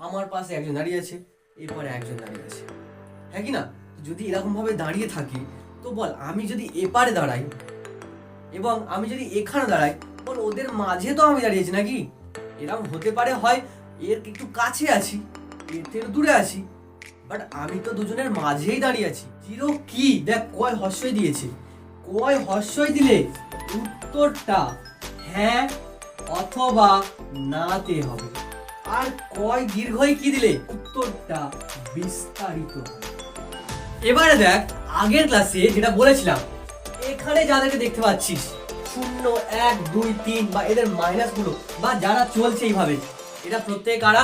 আমার পাশে একজন দাঁড়িয়ে আছে, এরপরে একজন দাঁড়িয়ে আছে, হ্যাঁ কি না? যদি এরকম ভাবে দাঁড়িয়ে থাকি, তো বল আমি যদি এপারে দাঁড়াই এবং আমি যদি এখানে দাঁড়াই, বল ওদের মাঝে তো আমি দাঁড়িয়েছি নাকি? এরকম হতে পারে হয় এর একটু কাছে আছি, এর থেকে দূরে আছি, বাট আমি তো দুজনের মাঝেই দাঁড়িয়ে আছি। জিরো কি দেখ, কয় হর্ষই দিয়েছে, কয় হর্ষই দিলে উত্তরটা হ্যাঁ অথবা নাতে হবে, আর কয় দীর্ঘই কি দিলে উত্তরটা বিস্তারিত হবে। এবারে দেখ, আগের ক্লাসে যেটা বলেছিলাম, এখানে যাদেরকে দেখতে পাচ্ছিস 0 1 2 3 বা এদের মাইনাস গুলো বা যারা চলছে এইভাবে, এটা প্রত্যেক কারা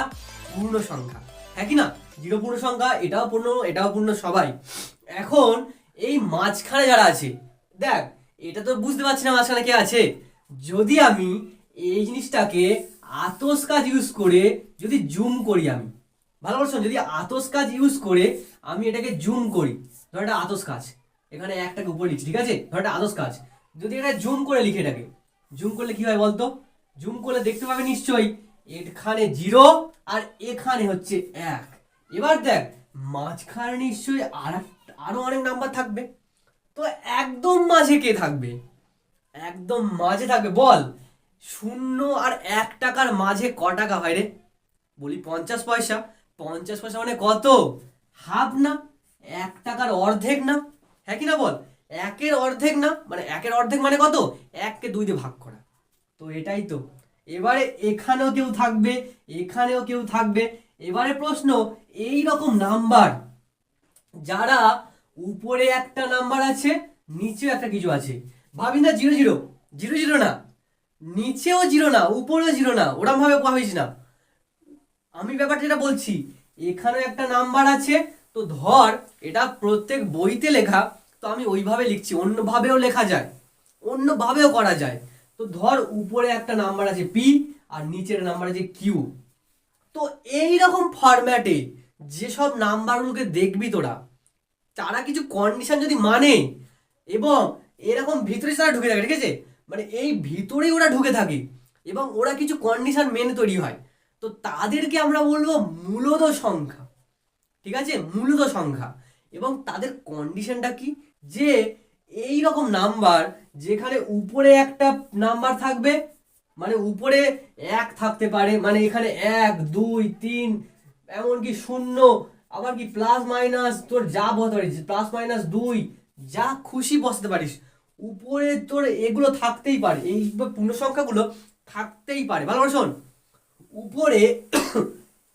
পূর্ণ সংখ্যা, হ্যাঁ কি না? জিরো পূর্ণ সংখ্যা, এটাও পূর্ণ এটাও পূর্ণ, সবাই। এখন এই মাঝখানে যারা আছে, দেখ এটা তো বুঝতে পারছি না মাঝখানে কে আছে। যদি আমি এই জিনিসটাকে আতস কাজ ইউজ করে যদি জুম করি, আমি ভালো করে শোন, যদি আতস কাজ ইউজ করে আমি এটাকে জুম করি, ধর এটা আতস কাজ, এখানে একটাকে উপরে লিখছি, ঠিক আছে, ধর এটা আতস কাজ, যদি এটা জুম করে লিখে, এটাকে জুম করলে কি হয় বলতো? জুম করলে দেখতে পাবে নিশ্চয়ই এখানে 0 আর এখানে হচ্ছে 1। এবার দেখ মাঝখানে নিশ্চয়ই আরো অনেক নাম্বার থাকবে, তো একদম মাঝে কে থাকবে? একদম মাঝে থাকবে বল 0 আর 1 টাকার মাঝে ক টাকা হয় রে? বলি 50 পয়সা। 50 পয়সা মানে কত? হাফ না? 1 টাকার অর্ধেক না? হ্যাঁ কি না বল? একের অর্ধেক না? মানে একের অর্ধেক মানে কত? 1 কে 2 দিয়ে ভাগ করা। তো এটাই তো। এবারে এখানেও কেউ থাকবে, এখানেও কেউ থাকবে। এবারে প্রশ্ন, এই রকম নাম্বার যারা উপরে একটা নাম্বার আছে, নিচেও একটা কিছু আছে, ভাবি না 0 0 0 0 না, নিচেও 0 না, উপরেও 0 না, ওরম ভাবে ভাবিস না। আমি ব্যাপারটা যেটা বলছি, এখানে একটা নাম্বার আছে, তো ধর এটা প্রত্যেক বইতে লেখা, তো আমি ওইভাবে লিখছি, অন্যভাবেও লেখা যায়, অন্যভাবেও করা যায়। তো ধর উপরে একটা নাম্বার আছে পি আর নিচের নাম্বার আছে কিউ, তো এই রকম ফরম্যাটে যেসব নাম্বারগুলোকে দেখবি তোরা, তারা কিছু কন্ডিশন যদি মানে এবং এরকম ভিতরে তারা ঢুকে থাকে, ঠিক আছে, মানে এই ভিতরেই ওরা ঢুকে থাকে এবং ওরা কিছু কন্ডিশন মেনে তৈরি হয়, তো তাদেরকে আমরা বলবো মূলদ সংখ্যা, ঠিক আছে, মূলদ সংখ্যা। এবং তাদের কন্ডিশনটা কি, যে এই রকম নাম্বার যেখানে উপরে একটা নাম্বার থাকবে, মানে উপরে 1 থাকতে পারে, মানে এখানে 1 2 3 এমনকি 0, আবার কি প্লাস মাইনাস তোর যা বলতে পারিস, প্লাস মাইনাস 2 যা খুশি বসাতে পারিস, উপরে তোর এগুলো থাকতেই পারে, এই পূর্ণ সংখ্যাগুলো থাকতেই পারে। ভালো করে শোন, উপরে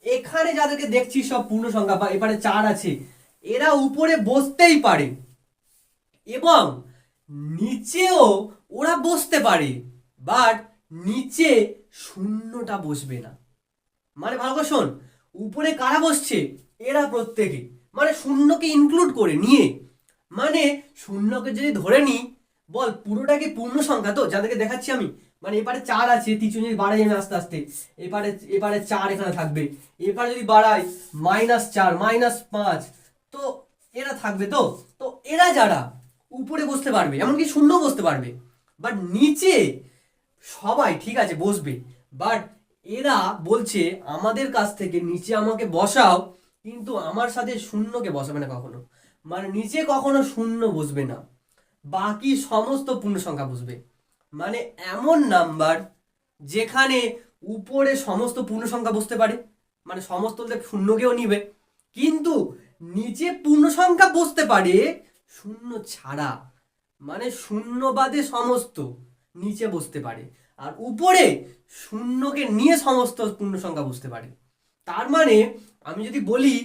এখানে যাদেরকে দেখছিস সব পূর্ণ সংখ্যা, বা এবারে 4 আছে, এরা উপরে বসতেই পারে এবং নিচেও ওরা বসতে পারে, বাট নিচে শূন্যটা বসবে না। মানে ভালো করে শোন, উপরে কারা বসছে? এরা প্রত্যেকে, মানে শূন্যকে ইনক্লুড করে নিয়ে, মানে শূন্যকে যদি ধরে নি, বল পুরোটা কি পূর্ণ সংখ্যা? তো যাদেরকে দেখাচ্ছি আমি, মানে এপারে 4 আছে, তিনজন যদি বাড়াই আমি আস্তে আস্তে, এপারে এপারে 4 এখানে থাকবে, এপারে যদি বাড়াই -4 -5, তো এরা থাকবে। তো তো এরা যারা উপরে বসতে পারবে, এমনকি শূন্য বসতে পারবে, বাট নিচে সবাই ঠিক আছে বসবে, বাট এরা বলছে আমাদের কাছ থেকে নিচে আমাকে বসাও, কিন্তু আমার সাথে শূন্যকে বসাবে না কখনো, মানে নিচে কখনো শূন্য বসবে না, বাকি সমস্ত পূর্ণ সংখ্যা বসবে। মানে এমন নাম্বার যেখানে উপরে সমস্ত পূর্ণ সংখ্যা বসতে পারে, মানে সমস্ত শূন্যকেও নিবে, কিন্তু নিচে পূর্ণ সংখ্যা বসতে পারে শূন্য ছাড়া, মানে শূন্য বাদে সমস্ত নিচে বসতে পারে, আর উপরে শূন্যকে নিয়ে সমস্ত পূর্ণ সংখ্যা বসতে পারে। তার মানে আমি যদি বলি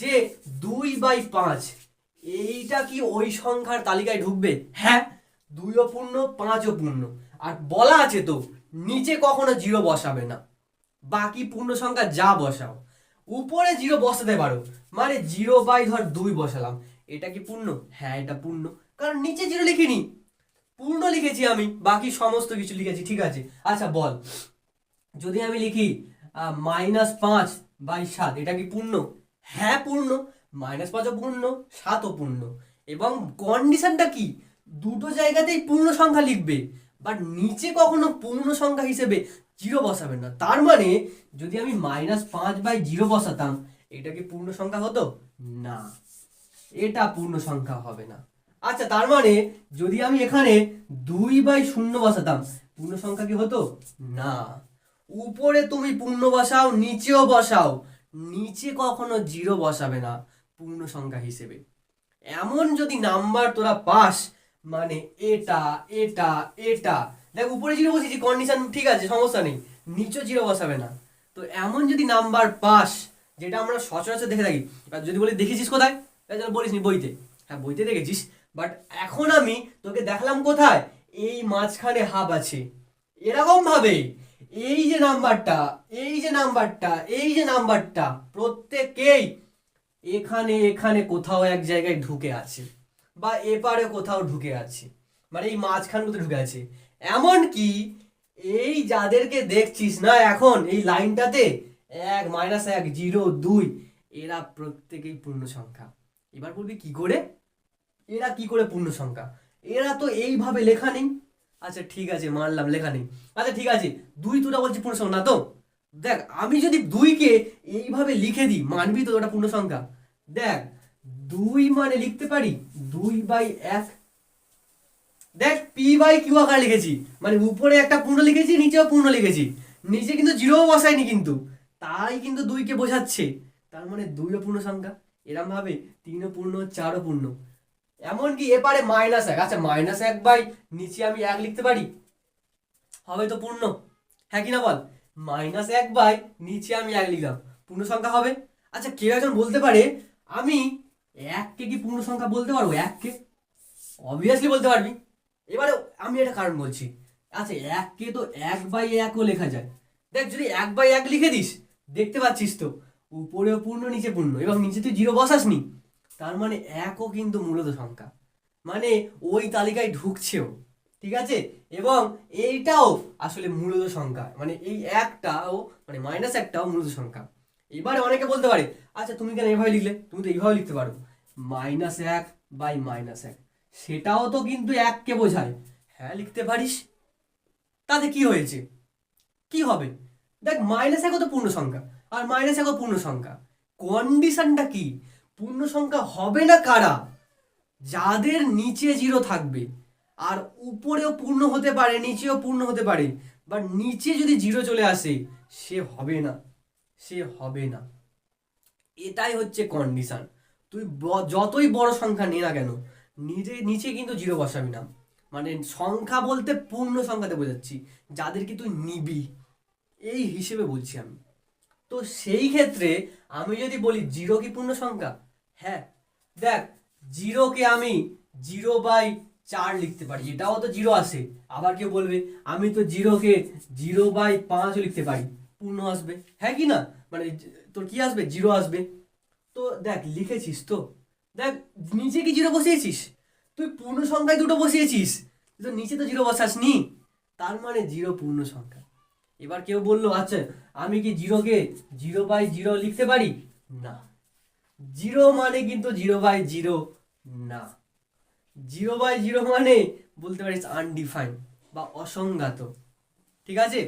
যে 2/5, এইটা কি ওই সংখ্যার তালিকায় ঢুকবে? হ্যাঁ, 2ও পূর্ণ 5ও পূর্ণ, আর বলা আছে তো নিচে কখনো 0 বসাবে না, বাকি পূর্ণ সংখ্যা যা বসাও উপরে 0 বসাতে পারো, মানে 0/2 বসালাম, এটা কি পূর্ণ? হ্যাঁ এটা পূর্ণ, কারণ নিচে 0 লিখিনি, পূর্ণ লিখেছি আমি, বাকি সমস্ত কিছু লিখেছি, ঠিক আছে। আচ্ছা বল, যদি আমি লিখি -5/7, এটা কি পূর্ণ? হ্যাঁ পূর্ণ, -5ও পূর্ণ, 7ও পূর্ণ। এবং কন্ডিশনটা কি, দুটো জায়গাতেই পূর্ণ সংখ্যা লিখবে, বাট নিচে কখনো পূর্ণ সংখ্যা হিসেবে জিরো বসাবেন না। তার মানে যদি আমি -5/0 বসাতাম, এটা কি পূর্ণ সংখ্যা হতো? না, এটা পূর্ণ সংখ্যা হবে না। আচ্ছা, তার মানে যদি আমি এখানে 2/0 বসাতাম, পূর্ণ সংখ্যা কি হতো? না। উপরে তুমি পূর্ণ বসাও, নিচেও বসাও, নিচে কখনো জিরো বসাবে না পূর্ণ সংখ্যা হিসেবে। এমন যদি নাম্বার তোরা পাস, মানে এটা এটা এটা, দেখ উপরে জিরো বসেছি, কন্ডিশন ঠিক আছে, সমস্যা নেই, নিচে জিরো বসাবে না। তো এমন যদি নাম্বার পাস, যেটা আমরা সচরাচর দেখে থাকি, আর যদি বলি দেখেছিস কোথায়, তাহলে বলিস নি বইতে, হ্যাঁ বইতে দেখেছিস, বাট এখন আমি তোকে দেখালাম কোথায়, এই মাঝখানে হাব আছে, এরকম ভাবে এই যে নাম্বারটা, এই যে নাম্বারটা, এই যে নাম্বারটা, প্রত্যেকেই এখানে এখানে কোথাও এক জায়গায় ঢুকে আছে, বা এপারে কোথাও ঢুকে আছে, মানে এই মাঝখানগুলোতে ঢুকে আছে। এমন কি এই যাদেরকে দেখছিস না এখন এই লাইনটাতে, 1 -1 0 2, এরা প্রত্যেকেই পূর্ণ সংখ্যা। এবার বলবি কি করে, এরা কি করে পূর্ণ সংখ্যা, এরা তো এইভাবে লেখা নেই। আচ্ছা ঠিক আছে, মানলাম লেখা নেই। আচ্ছা ঠিক আছে, 2 তোরা বলছি পূর্ণ সংখ্যা না তো, দেখ আমি যদি 2কে এইভাবে লিখে দিই, মানবি তো ওটা পূর্ণ সংখ্যা? দেখ 2 মানে লিখতে পারি 2/1। দেখ p/q আকারে লিখেছি, মানে উপরে একটা পূর্ণ লিখেছি, নিচেও পূর্ণ লিখেছি, নিচে কিন্তু জিরো বসাইনি কিন্তু, তাই কিন্তু 2কে বোঝাচ্ছে। তার মানে 2ও পূর্ণ সংখ্যা। এরম ভাবে 3ও পূর্ণ, 4ও পূর্ণ। এমনকি এপারে -1, আচ্ছা -1 বাই নিচে আমি 1 লিখতে পারি, হবে তো পূর্ণ, হ্যাঁ কি না বল? -1 বাই নিচে আমি 1 লিখলাম, পূর্ণ সংখ্যা হবে। আচ্ছা কেউ একজন বলতে পারে, আমি 1কে কি পূর্ণ সংখ্যা বলতে পারবো? 1কে অবভিয়াসলি বলতে পারবি। এবারে আমি একটা কারণ বলছি। আচ্ছা 1কে তো 1/1ও লেখা যায়। দেখ যদি 1/1 লিখে দিস, দেখতে পাচ্ছিস তো উপরেও পূর্ণ, নিচে পূর্ণ, এবং নিচে তুই জিরো বসাসনি, তার মানে 1ও কিন্তু মূলত সংখ্যা, মানে ওই তালিকায় ঢুকছেও, ঠিক আছে। এবং এইটাও আসলে মূলত সংখ্যা, মানে এই একটাও, মানে -1টাও মূলত সংখ্যা। এবারে অনেকে বলতে পারে, আচ্ছা তুমি কেন এভাবে লিখলে, তুমি তো এইভাবে লিখতে পারো, -1/-1, সেটাও তো কিন্তু 1কে বোঝায়। হ্যাঁ লিখতে পারিস, তাতে কি হয়েছে, কি হবে? দেখ -1ও তো পূর্ণ সংখ্যা, আর -1ও পূর্ণ সংখ্যা। কন্ডিশনটা কি? পূর্ণ সংখ্যা হবে না কারা? যাদের নিচে জিরো থাকবে, আর উপরেও পূর্ণ হতে পারে, নিচেও পূর্ণ হতে পারে, বাট নিচে যদি জিরো চলে আসে, সে হবে না, সে হবে না। এটাই হচ্ছে কন্ডিশন। তুই যতই বড় সংখ্যা নে না কেন, নিচে নিচে কিন্তু জিরো বসাবি না। মানে সংখ্যা বলতে পূর্ণ সংখ্যাতে বোঝাচ্ছি, যাদেরকে তুই নিবি, এই হিসেবে বলছি আমি। তো সেই ক্ষেত্রে আমি যদি বলি জিরো কি পূর্ণ সংখ্যা, হ্যাঁ দেখ জিরোকে আমি 0/4 লিখতে পারি, এটাও তো জিরো আসে। আবার কেউ বলবে আমি তো জিরোকে 0/5 লিখতে পারি, পূর্ণ আসবে, হ্যাঁ কি না? মানে তোর কি আসবে? জিরো আসবে। তো দেখ লিখেছিস তো, দেখ নিচে কি জিরো বসিয়েছিস, তুই পূর্ণ সংখ্যায় দুটো বসিয়েছিস, তো নিচে তো জিরো বসাসনি, তার মানে জিরো পূর্ণ সংখ্যা। এবার কেউ বললো আচ্ছা আমি কি জিরোকে 0/0 লিখতে পারি? না, জিরো মানে কিন্তু 0/0 না। 0/0 মানে বলতে পারিস আনডিফাইন্ড বা অসংজ্ঞাত, ঠিক আছে।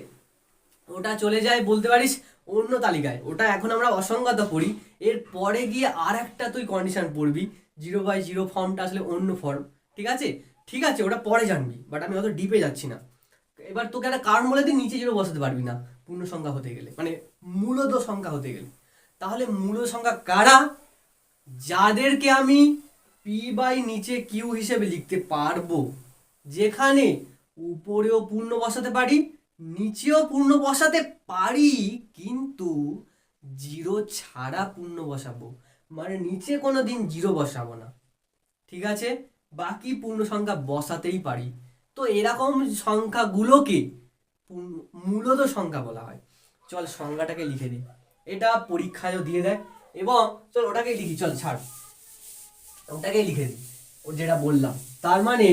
ওটা চলে যায় বলতে পারিস অন্য তালিকায়, ওটা এখন আমরা অসংজ্ঞাত পড়ি। এর পরে গিয়ে আর একটা তুই কন্ডিশন পড়বি, 0/0 ফর্মটা আসলে অন্য ফর্ম, ঠিক আছে। ঠিক আছে ওটা পরে জানবি, বাট আমি অত ডিপে যাচ্ছি না। এবার তোকে একটা কারণ বলে দিই, নিচে জিরো বসাতে পারবি না পূর্ণ সংখ্যা হতে গেলে, মানে মূলত সংখ্যা হতে গেলে। তাহলে মূলত সংখ্যা কারা? যাদেরকে আমি p/নিচে q হিসেবে লিখতে পারবো, যেখানে উপরেও পূর্ণ বসাতে পারি, নিচেও পূর্ণ বসাতে পারি, কিন্তু জিরো ছাড়া পূর্ণ বসাবো, মানে নিচে কোনো দিন জিরো বসাবো না, ঠিক আছে। বাকি পূর্ণ সংখ্যা বসাতেই পারি। তো এরকম সংখ্যাগুলোকে মূলত সংখ্যা বলা হয়। চল সংজ্ঞাটাকে লিখে দিই, এটা পরীক্ষায়ও দিয়ে দেয়, এবং চল ওটাকেই লিখি, চল ছাড়, ওটাকেই লিখে দিই, ও যেটা বললাম। তার মানে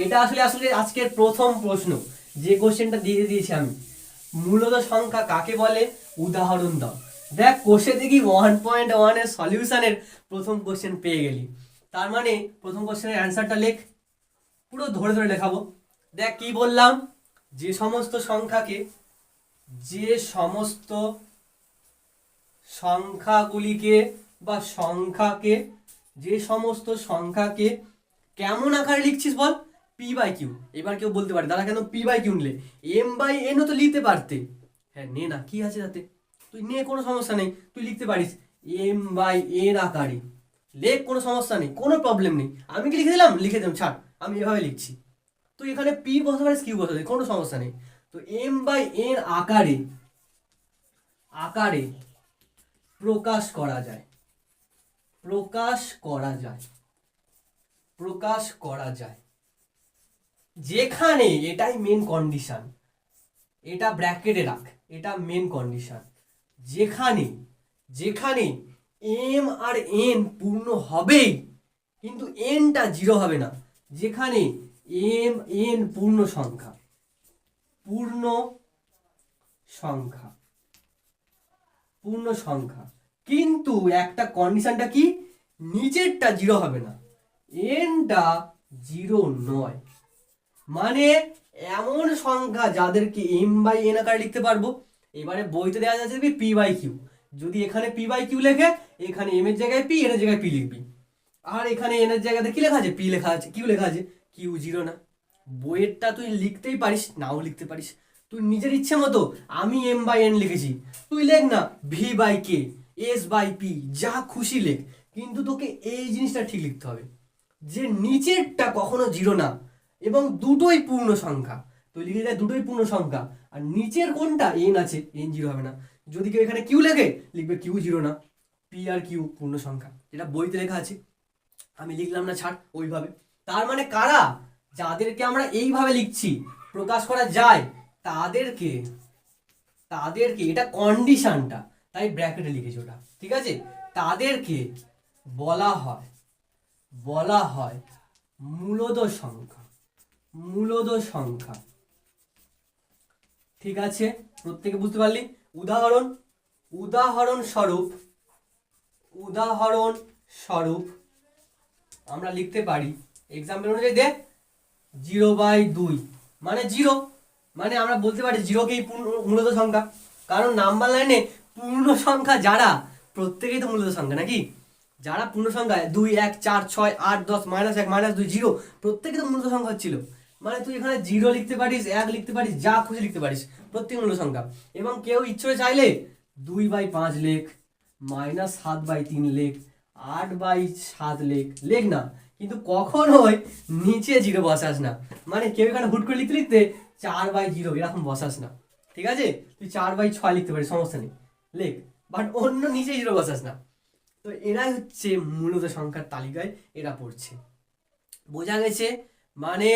এটা আসলে আসলে আজকের প্রথম প্রশ্ন, যে কোশ্চেনটা দিয়ে দিয়েছি আমি, মূলত সংখ্যা কাকে বলে, উদাহরণ দাও। দেখ কোশ্চেন দেখি 1.1 এর সলিউশনের প্রথম কোশ্চেন পেয়ে গেলি। তার মানে প্রথম কোশ্চেনের অ্যান্সারটা লেখ, পুরো ধরে ধরে লেখাবো। দেখ কি বললাম, যে সমস্ত সংখ্যাকে যে সমস্ত সংখ্যাগুলিকে বা সংখ্যাকে, যে সমস্ত সংখ্যাকে কেমন আকারে লিখছিস বল, পি বাই কিউ। এবার কেউ বলতে পারে দাদা কেন পি বাই কিউ নিলে, এম বাই এনও তো লিখতে পারতে। হ্যাঁ নে না, কি আছে তাতে, তুই নে, কোনো সমস্যা নেই, তুই লিখতে পারিস এম বাই এন আকারে, লেখ, কোনো সমস্যা নেই, কোনো প্রবলেম নেই। আমি কি লিখে দিলাম, লিখে দিলাম, ছাড়, আমি এভাবে লিখছি। তুই এখানে পি বসাতে পারিস, কিউ বসাতে পারিস, কোনো সমস্যা নেই। তো এম বাই এন আকারে আকারে প্রকাশ করা যায়, প্রকাশ করা যায়, প্রকাশ করা যায়, যেখানে, এটাই মেন কন্ডিশন, এটা ব্র্যাকেটে রাখ, এটা মেন কন্ডিশন, যেখানে যেখানে এম আর এন পূর্ণ হবেই, কিন্তু এনটা জিরো হবে না, যেখানে এম এন পূর্ণ সংখ্যা, পূর্ণ সংখ্যা, পূর্ণ সংখ্যা, কিন্তু একটা কন্ডিশনটা কি, নিচেরটা জিরো হবে না, এনটা জিরো নয়, মানে এমন সংখ্যা যাদেরকে এম বাই এন আকারে লিখতে পারবো। এবারে বইতে দেওয়া যাচ্ছে পি বাই কিউ, যদি এখানে পি বাই কিউ লেখে, এখানে এম এর জায়গায় পি, এন এর জায়গায় পি লিখবি, আর এখানে এন এর জায়গাতে কি লেখা আছে, পি লেখা আছে, কিউ লেখা আছে, কিউ জিরো না। বইয়েরটা তুই লিখতেই পারিস, নাও লিখতে পারিস, তুই নিজের ইচ্ছে মতো, আমি এম বাই এন লিখেছি, তুই লেখ না V by K, S by P, যা খুশি লেখ, কিন্তু তোকে এই জিনিসটা ঠিক লিখতে হবে যে নিচেরটা কখনো জিরো না, এবং দুটোই পূর্ণ সংখ্যা। তো লিখে যায় দুটোই পূর্ণ সংখ্যা, আর নিচের কোনটা এন আছে, এন জিরো হবে না। যদি কেউ এখানে কিউ লেখে, লিখবে কিউ জিরো না, পি আর কিউ পূর্ণ সংখ্যা, যেটা বইতে লেখা আছে, আমি লিখলাম না, ছাড় ওইভাবে। তার মানে কারা, যাদেরকে আমরা এইভাবে লিখছি, প্রকাশ করা যায়, তাদেরকে তাদেরকে এটা কন্ডিশনটা, তাই ব্র্যাকেটে লিখেছি ওটা, ঠিক আছে, তাদেরকে বলা হয়, বলা হয় মূলদ সংখ্যা, মূলদ সংখ্যা, ঠিক আছে, প্রত্যেকে বুঝতে পারলি। উদাহরণ, উদাহরণ স্বরূপ, উদাহরণ স্বরূপ আমরা লিখতে পারি, এক্সাম্পল অনুযায়ী দেখ, 0/2 মানে 0, মানে আমরা বলতে পারি জিরোকেই মূলত সংখ্যা, কারণ নাম্বার লাইনে পূর্ণ সংখ্যা যারা, প্রত্যেকেই তো মূলত সংখ্যা নাকি, যারা পূর্ণ সংখ্যা 2 1 4 6 8 10 -1 -2 0, প্রত্যেকেই তো মূলত সংখ্যা ছিল, মানে তুই এখানে 0 লিখতে পারিস, 1 লিখতে পারিস, যা খুশি লিখতে পারিস, প্রত্যেক মূলত সংখ্যা। এবং কেউ ইচ্ছে চাইলে 2/5 লেখ, -7/3 লেখ, 8/7 লেখ, লেখ না, কিন্তু কখনোই নিচে 0 বসাস না, মানে কেউ এখানে হুট করে লিখতে লিখতে 4/0 এরকম বসাস না, ঠিক আছে, তুই 4/6 লিখতে পারিস, সমস্যা নেই, লেখ, বাট অন্য নিচে 0 বসাস না। তো এরাই হচ্ছে মূলত সংখ্যার তালিকায় এরা পড়ছে, বোঝা গেছে। মানে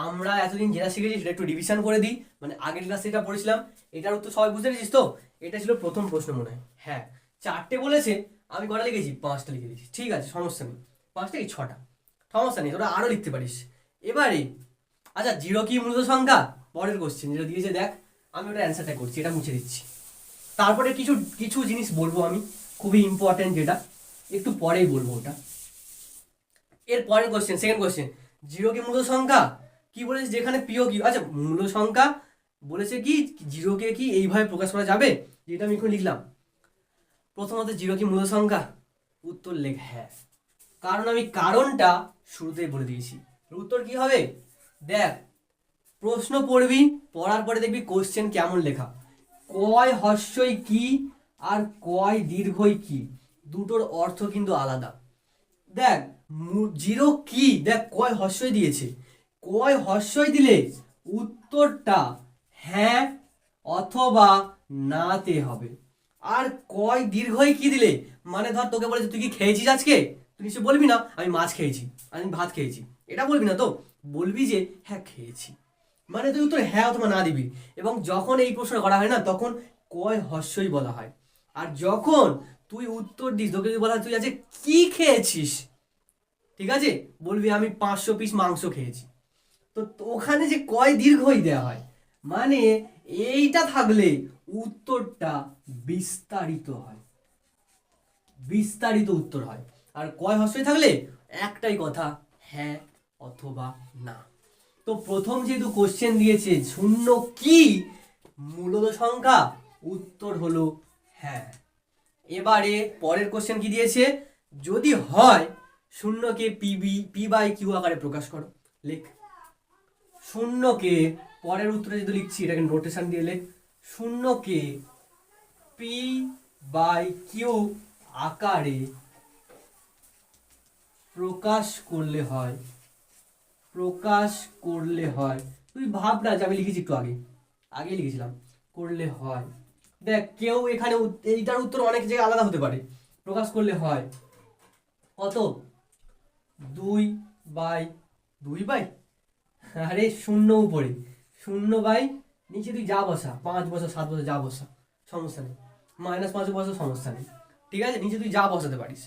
আমরা এতদিন যেটা শিখেছি সেটা একটু রিভিশন করে দিই, মানে আগের ক্লাসে এটা পড়েছিলাম, এটার উত্তর সবাই বুঝতে পেরেছিস তো, এটা ছিল প্রথম প্রশ্ন মনে হয়, হ্যাঁ 4টে বলেছে, আমি কটা লিখেছি, 5টা লিখে দিয়েছি, ঠিক আছে, সমস্যা নেই, 5টা কি 6টা, সমস্যা নেই, তোরা আরও লিখতে পারিস। এবারে আচ্ছা, 0 কি মূলত সংখ্যা, পরের কোশ্চেন যেটা দিয়েছে দেখ, আমি ওটা অ্যান্সারটা করছি, এটা মুছে দিচ্ছি, তারপরে কিছু কিছু জিনিস বলবো আমি, খুবই ইম্পর্টেন্ট, যেটা একটু পরেই বলবো ওটা। এর পরের কোশ্চেন, সেকেন্ড কোশ্চেন, 0 কি মূল সংখ্যা, কি বলেছে, যেখানে প্রিয় কি, আচ্ছা মূল সংখ্যা বলেছে কি, 0 কে কি এইভাবে প্রকাশ করা যাবে, যেটা আমি এখন লিখলাম। প্রথমত 0 কি মূল সংখ্যা, উত্তর লেখ হ্যাঁ, কারণ আমি কারণটা শুরুতেই বলে দিয়েছি। উত্তর কি হবে, দেখ, প্রশ্ন পড়বি, পড়ার পরে দেখবি কোশ্চেন কেমন লেখা, কয় হর্ষই কি আর কয় দীর্ঘই কি, দুটোর অর্থ কিন্তু আলাদা। দেখ 0 কি, দেখ কয় হর্ষই দিয়েছে, কয় হর্ষই দিলে উত্তরটা হ্যাঁ অথবা নাতে হবে, আর কয় দীর্ঘই কি দিলে, মানে ধর তোকে বলেছে তুই কি খেয়েছিস আজকে, তুই নিশ্চয় বলবি না আমি মাছ খেয়েছি, আমি ভাত খেয়েছি, এটা বলবি না তো, বলবি যে হ্যাঁ খেয়েছি, মানে তুই উত্তর হ্যাঁ অথবা না দিবি। এবং যখন এই প্রশ্ন করা হয় না, তখন কয় হর্ষই বলা হয়, আর যখন তুই উত্তর দিস, তোকে যদি বলা হয় তুই আজকে কি খেয়েছিস, ঠিক আছে, বলবি আমি 500 পিস মাংস খেয়েছি, তো ওখানে যে কয় দীর্ঘই দেওয়া হয়, মানে এইটা থাকলে উত্তরটা বিস্তারিত হয়, বিস্তারিত উত্তর হয়, আর কয় হর্ষই থাকলে একটাই কথা, হ্যাঁ অথবা না। তো প্রথম যেহেতু কোশ্চেন দিয়েছে শূন্য কি, মূলদ সংখ্যা? উত্তর হলো হ্যাঁ। এবারে পরের কোশ্চেন কি দিয়েছে, যদি হয় শূন্যকে পি বাই কিউ আকারে প্রকাশ করো। লেখ শূন্যকে, পরের উত্তরে যদি লিখছি এটাকে নোটেশন দিয়ে লেখ, শূন্যকে পি বাই কিউ আকারে প্রকাশ করলে হয়, প্রকাশ করলে হয়, তুই ভাব না যে আমি লিখেছি একটু আগে লিখেছিলাম, করলে হয়। দেখ কেউ এখানে এইটার উত্তর অনেক জায়গায় আলাদা হতে পারে। প্রকাশ করলে হয় কত, 2/, আরে শূন্য উপরে, 0 নিচে তুই যা বসা, 5 বসা 7 বসা যা বসা সমস্যা নেই, -5 বসা সমস্যা নেই, ঠিক আছে, নিচে তুই যা বসাতে পারিস,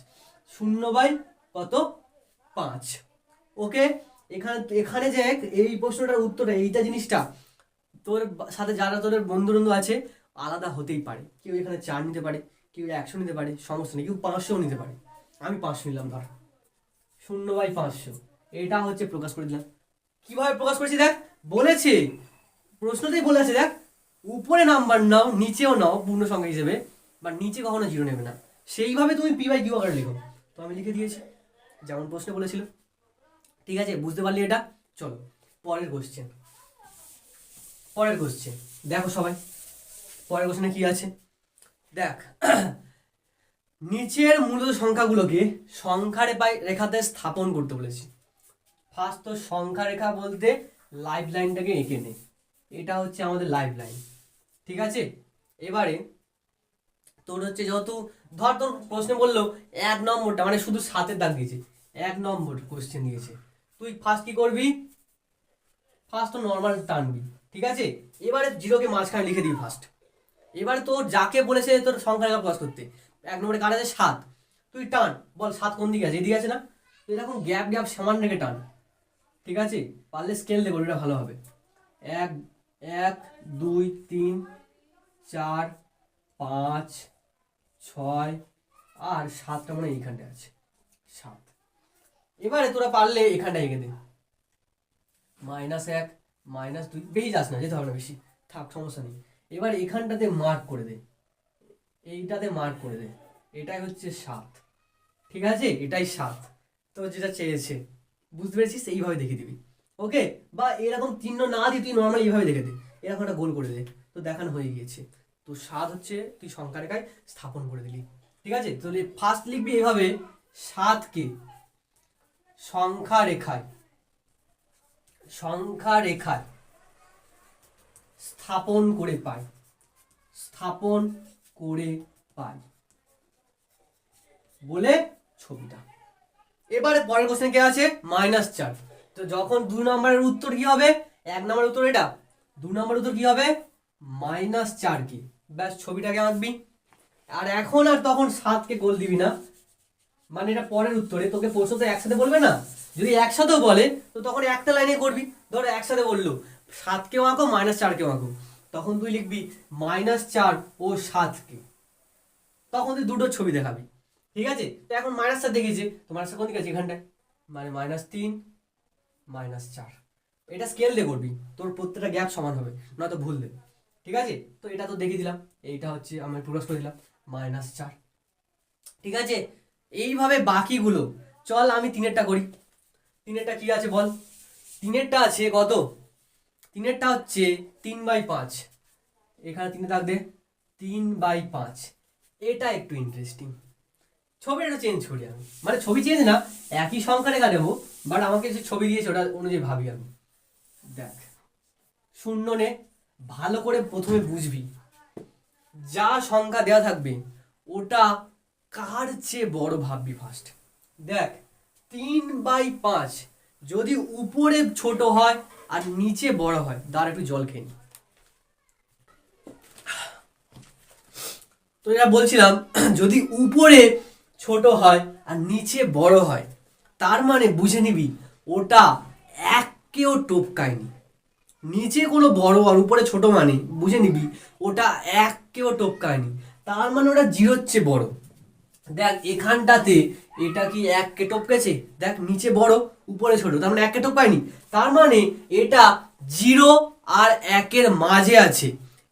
0/5। ওকে, এখানে যে এই প্রশ্নটার উত্তরটা এইটা জিনিসটা তোর সাথে যারা তোর বন্ধু আছে আলাদা হতেই পারে, কেউ এখানে 4 নিতে পারে, কেউ 100 নিতে পারে, সমস্যা নেই, কেউ 500 নিতে পারে, আমি 500 নিলাম ধর, 0/500, এটা হচ্ছে প্রকাশ করে দিলাম। কিভাবে প্রকাশ করেছি দেখ, বলেছে প্রশ্নতেই বলে আছে, দেখ উপরে নাম্বার নাও নিচেও নাও পূর্ণ সংখ্যা হিসেবে, বা নিচে কখনো 0 নেবে না, সেইভাবে তুমি পি বাই কিউ আকারে লিখো। তো আমি লিখে দিয়েছি যেমন প্রশ্নে বলেছিল। ঠিক আছে, বুঝতে পারলি এটা? চলো পরের কোশ্চেন দেখো সবাই, পরের কোশ্চেনে কি আছে দেখ। নিচের মূলত সংখ্যাগুলোকে সংখ্যা রেখাতে স্থাপন করতে বলেছি। ফার্স্ট তো সংখ্যা রেখা বলতে লাইফ লাইনটাকে এঁকে নে, এটা হচ্ছে আমাদের লাইফ লাইন, ঠিক আছে। এবারে তোর হচ্ছে যেহেতু ধর তোর প্রশ্নে বললো 1 নম্বরটা মানে শুধু 7-এর দাগ দিয়েছে, 1 নম্বর কোশ্চেন দিয়েছে, তুই ফার্স্ট কি করবি, ফার্স্ট তো নর্মাল টানবি, ঠিক আছে। এবারে 0কে মাঝখানে লিখে দিবি ফার্স্ট। এবারে তোর যাকে বলেছে তোর সংখ্যা রেখা প্রকাশ করতে, 1 নম্বরে কার আছে 7, তুই টান, বল 7 কোন দিকে আছে, এদিকে আছে না, তো এরকম গ্যাপ সমান রেখে টান, ঠিক আছে। পারলে স্কেল দেবো, এটা ভালো হবে। 1 1 2 3 4 5 6 আর 7টা মানে এইখানটা আছে 7। এবারে তোরা পারলে এখানটা এঁকে দে, -1 -2, বেশি যাস না, যেতে হবে না বেশি, থাক সমস্যা নেই। এবার এখানটাতে মার্ক করে দে, এইটাতে মার্ক করে দে, এটাই হচ্ছে 7, ঠিক আছে, এটাই 7, তো যেটা চেয়েছে বুঝতে পেরেছিস, এইভাবে দেখে দিবি। ওকে, বা এরকম চিহ্ন না দিয়ে তুই নর্মাল এইভাবে দেখে দে, এরকম একটা গোল করে দে, তো দেখানো হয়ে গিয়েছে। তো 7 হচ্ছে তুই সংখ্যা রেখায় স্থাপন করে দিলি, ঠিক আছে। তাহলে ফার্স্ট লিখবি এইভাবে, 7কে সংখ্যা রেখায় স্থাপন করে পাই বলে ছবিটা। এবারে পরের কোশ্চেন কে আছে, -4। তো যখন 2 নম্বরের উত্তর কি হবে, 1 নম্বরের উত্তর এটা, 2 নম্বরের উত্তর কি হবে -4 কি, ব্যাস ছবিটাকে আঁকবি। আর এখন আর তখন 7কে গোল দিবি না, মানে এটা পরের উত্তরে, তোকে প্রশ্ন তো একসাথে বলবে না, যদি একসাথেও বলে তো তখন একটা লাইনে করবি। ধর একসাথে বললো 7কেও আঁকো -4কেও আঁকো, তখন তুই লিখবি -4 ও 7কে, তখন তুই দুটো ছবি দেখাবি, ঠিক আছে। তো এখন -4 দেখিয়েছে, তো -4 কোন দিকে আছে, এখানটায়, মানে -3 -4, এটা স্কেল দিয়ে করবি, তোর প্রত্যেকটা গ্যাপ সমান হবে, নয়তো ভুল দেবে, ঠিক আছে। তো এটা তো দেখিয়ে দিলাম, এইটা হচ্ছে আমি প্রকাশ করে দিলাম -4, ঠিক আছে। এইভাবে বাকিগুলো, চল আমি 3-এরটা করি। 3-এরটা কি আছে বল, 3-এরটা আছে কত, 3-এরটা হচ্ছে 3/5, এখানে 3 দাগ দে, 3/5, এটা একটু ইন্টারেস্টিং। ছবিটা চেঞ্জ করি আমি, মানে ছবি চেঞ্জ না, একই সংখ্যা রেখা দেবো, বাট আমাকে যে ছবি দিয়েছে ওটা অনুযায়ী ভাবি আমি। দেখ 0 নে, ভালো করে প্রথমে বুঝবি, যা সংখ্যা দেওয়া থাকবে ওটা কার চেয়ে বড় ভাববি ফার্স্ট। দেখ 3/5 যদি উপরে ছোট হয় আর নিচে বড় হয়, তার একটু জল খেয়ে নি। তো এটা বলছিলাম, যদি উপরে ছোট হয় আর নিচে বড় হয়, তার মানে বুঝে নিবি ওটা এককেও টপকায়নি। নিচে কোনো বড় আর উপরে ছোট মানে বুঝে নিবি ওটা এককেও টপকায়নি, তার মানে ওটা 0-র চেয়ে বড়। দেখ এখানটাতে এটা কি 1কে টপকেছে, দেখ নিচে বড় উপরে ছোট, তার মানে 1কে টপকায়নি, তার মানে এটা 0 আর 1-এর মাঝে আছে।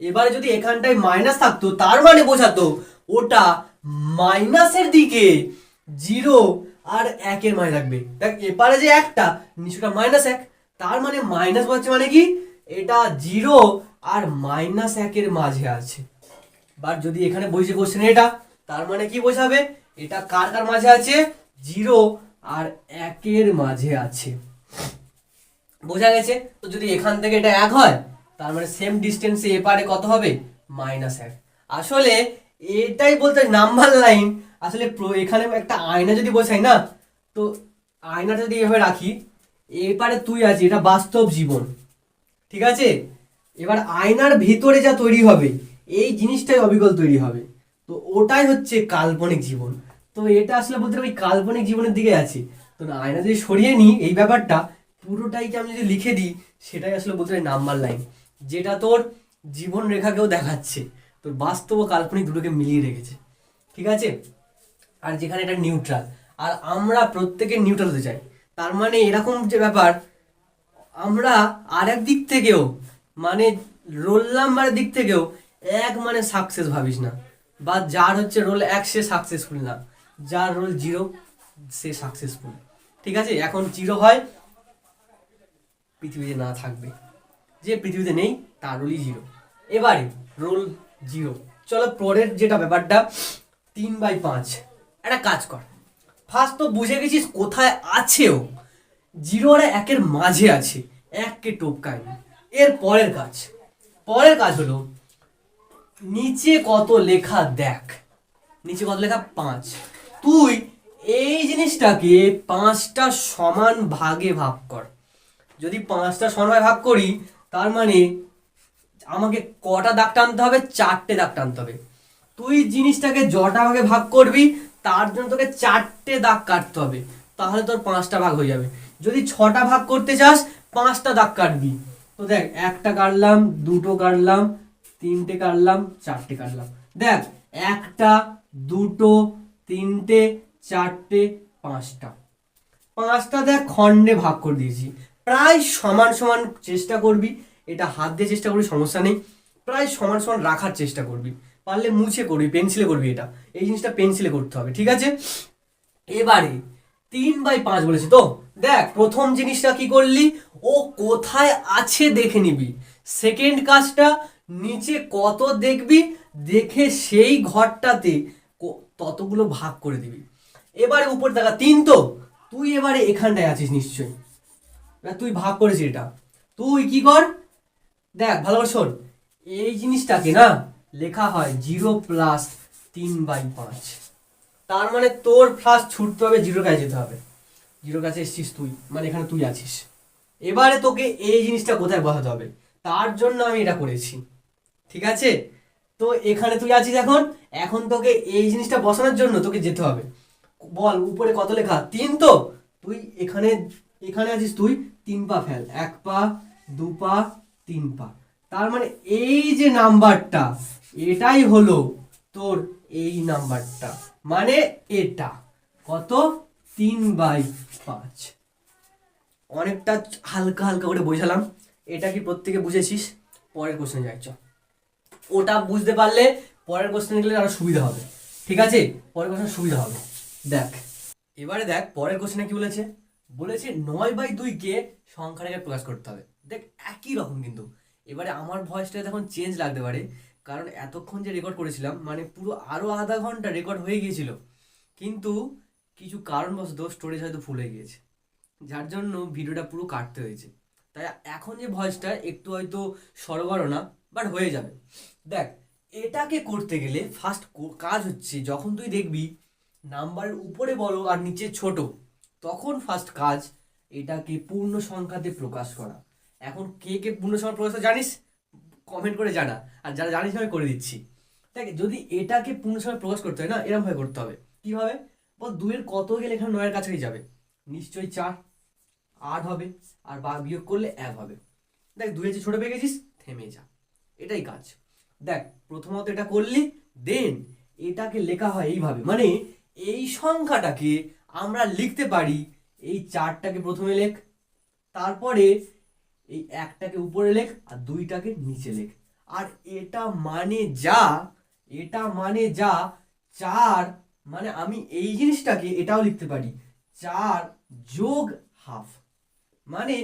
এবারে যদি এখানটায় মাইনাস থাকতো তার মানে বোঝাতো ওটা মাইনাসের দিকে, 0 আর 1-এর মানে রাখবে। দেখ এপারে যে একটা নিচুটা -1, তার মানে মাইনাস বলছে মানে কি এটা 0 আর -1-এর মাঝে আছে। বাট যদি এখানে বসে কোশ্চেন এটা, তার মানে কি বোঝাবে এটা কার কার মাঝে আছে, 0 আর 1-এর মাঝে আছে। বোঝা গেছে? তো যদি এখান থেকে এটা 1 হয় তার মানে সেম ডিস্টেন্সে এপারে কত হবে, -1। আসলে এটাই বলতে নাম্বার লাইন। আসলে এখানে একটা আয়না যদি বসাই না, তো আয়নাটা যদি এভাবে রাখি, এপারে তুই আছিস, এটা বাস্তব জীবন, ঠিক আছে? এবার আয়নার ভিতরে যা তৈরি হবে এই জিনিসটাই অবিকল তৈরি হবে, তো ওটাই হচ্ছে কাল্পনিক জীবন। তো এটা আসলে বলতে ওই কাল্পনিক জীবনের দিকে আছে। তো না, আয়না যদি সরিয়ে নিই এই ব্যাপারটা পুরোটাইকে আমি যদি লিখে দিই, সেটাই আসলে বলতে হয় নাম্বার লাইন, যেটা তোর জীবন রেখাকেও দেখাচ্ছে, তোর বাস্তব ও কাল্পনিক দুটোকে মিলিয়ে রেখেছে, ঠিক আছে? আর যেখানে এটা নিউট্রাল, আর আমরা প্রত্যেকে নিউট্রাল হতে চাই, তার মানে এরকম যে ব্যাপার, আমরা আর এক দিক থেকেও মানে রোল নাম্বারের দিক থেকেও 1 মানে সাকসেস ভাবিস না, বা যার হচ্ছে রোল 1 সে সাকসেসফুল না, যার রোল 0 সে সাকসেসফুল, ঠিক আছে? এখন 0 হয় পৃথিবীতে না থাকবে, যে পৃথিবীতে নেই তার রোলই 0। এবারে রোল 0, চলো পরের যেটা ব্যাপারটা 3/5। একটা কাজ কর, ফার্স্ট তো বুঝে গেছিস কোথায় আছেও, 0 আর 1-এর মাঝে আছে, 1কে টপকায় না। এর পরের কাজ হলো নিচে কত লেখা দেখ, নিচে কত লেখা 5। তুই এই জিনিসটাকে 5টা সমান ভাগে ভাগ কর। যদি 5টা সমান ভাগে ভাগ করি তার মানে আমাকে কটা দাগ টানতে হবে, 4টে দাগ টানতে হবে। তুই জিনিসটাকে জটা ভাগে ভাগ করবি তার জন্য তোকে 4টে দাগ কাটতে হবে, তাহলে তোর 5টা ভাগ হয়ে যাবে। যদি 6টা ভাগ করতে চাস 5টা দাগ কাটবি। তো দেখ, 1টা কাটলাম, 2টো কাটলাম, 3টে কাটলাম, 4টে কাটলাম। দেখ 1টা 2টো 3টে 4টে 5টা, 5টা দেখ খণ্ডে ভাগ করে দিয়েছি। প্রায় সমান সমান চেষ্টা করবি, এটা হাত দিয়ে চেষ্টা করবি সমস্যা নেই, প্রায় সমান সমান রাখার চেষ্টা করবি, পারলে মুছে করবি, পেন্সিলে করবি, এটা এই জিনিসটা পেন্সিলে করতে হবে, ঠিক আছে? এবারে 3/5 বলেছি তো, দেখ প্রথম জিনিসটা কি করলি, ও কোথায় আছে দেখে নিবি। সেকেন্ড কাজটা নিচে কত দেখবি, দেখে সেই ঘরটাতে ততগুলো ভাগ করে দিবি। এবারে উপর দেখা 3, তো তুই এবারে এখানটায় আছিস নিশ্চয়ই, তুই ভাগ করেছিস এটা, তুই কি কর, দেখ ভালো করে শোন, এই জিনিসটাকে না লেখা হয় 0 + 3/5। তার মানে তোর ফার্স্ট ছুটতে হবে 0 কাছে যেতে হবে, 0 কাছে এসছিস তুই, মানে এখানে তুই আছিস। এবারে তোকে এই জিনিসটা কোথায় বসাতে হবে, তার জন্য আমি এটা করেছি, ঠিক আছে? তো এখানে তুই আছিস, এখন তোকে এই জিনিসটা বসানোর জন্য তোকে যেতে হবে। বল উপরে কত লেখা, 3, তো তুই এখানে আছিস, তুই 3 পা ফেল, 1 পা 2 পা 3 পা, তার মানে এই যে নাম্বারটা এটাই হলো তোর এই নাম্বারটা, মানে এটা কত, 3/5। অনেকটা হালকা হালকা করে বোঝালাম, এটা কি প্রত্যেকে বুঝেছিস? পরের কোশ্চেনে যাই, ওটা বুঝতে পারলে পরের কোশ্চেনে গেলে আরো সুবিধা হবে, ঠিক আছে? পরের কোশ্চেন সুবিধা হবে। দেখ এবারে দেখ পরের কোশ্চেনে কি বলেছে, 9/2-কে সংখ্যা রেখে প্রকাশ করতে হবে। দেখ একই রকম, কিন্তু এবারে আমার ভয়েসটা তখন চেঞ্জ লাগতে পারে, কারণ এতক্ষণ যে রেকর্ড করেছিলাম মানে পুরো আরো আধা ঘন্টা রেকর্ড হয়ে গিয়েছিল, কিন্তু কিছু কারণবশত স্টোরেজ হয়তো ফুল হয়ে গিয়েছে, যার জন্য ভিডিওটা পুরো কাটতে হয়েছে। তাই এখন যে ভয়েসটা একটু হয়তো সরগর না, বাট হয়ে যাবে। দেখ এটাকে করতে গেলে ফার্স্ট কাজ হচ্ছে, যখন তুই দেখবি নাম্বারের উপরে বড় আর নিচে ছোট, তখন ফার্স্ট কাজ এটাকে পূর্ণ সংখ্যাতে প্রকাশ করা। এখন কে কে পূর্ণ সংখ্যা প্রকাশ জানিস, কমেন্ট করে জানা, আর যারা জানিস আমি করে দিচ্ছি। দেখ যদি এটাকে পূর্ণ সংখ্যা প্রকাশ করতে হয় না, এরকম ভাবে করতে হবে। কিভাবে বল, 2-এর কত গেলে এখানে 9-এর কাছাকাছি যাবে, নিশ্চয়ই 4, 8 হবে, আর বিয়োগ করলে 1 হবে। দেখ 2-এর যে ছোট পেয়ে গেছিস, থেমে যা, এটাই কাজ। দেখ প্রথমত এটা করলি, দেন এটাকে লেখা হয় এইভাবে, মানে এই সংখ্যাটাকে আমরা লিখতে পারি, এই 4টাকে প্রথমে লেখ, তারপরে এই 1টাকে উপরে লেখ আর 2টাকে নিচে লেখ, আর এটা মানে যা 4, মানে আমি এই জিনিসটাকে এটাও লিখতে পারি 4 যোগ হাফ, মানে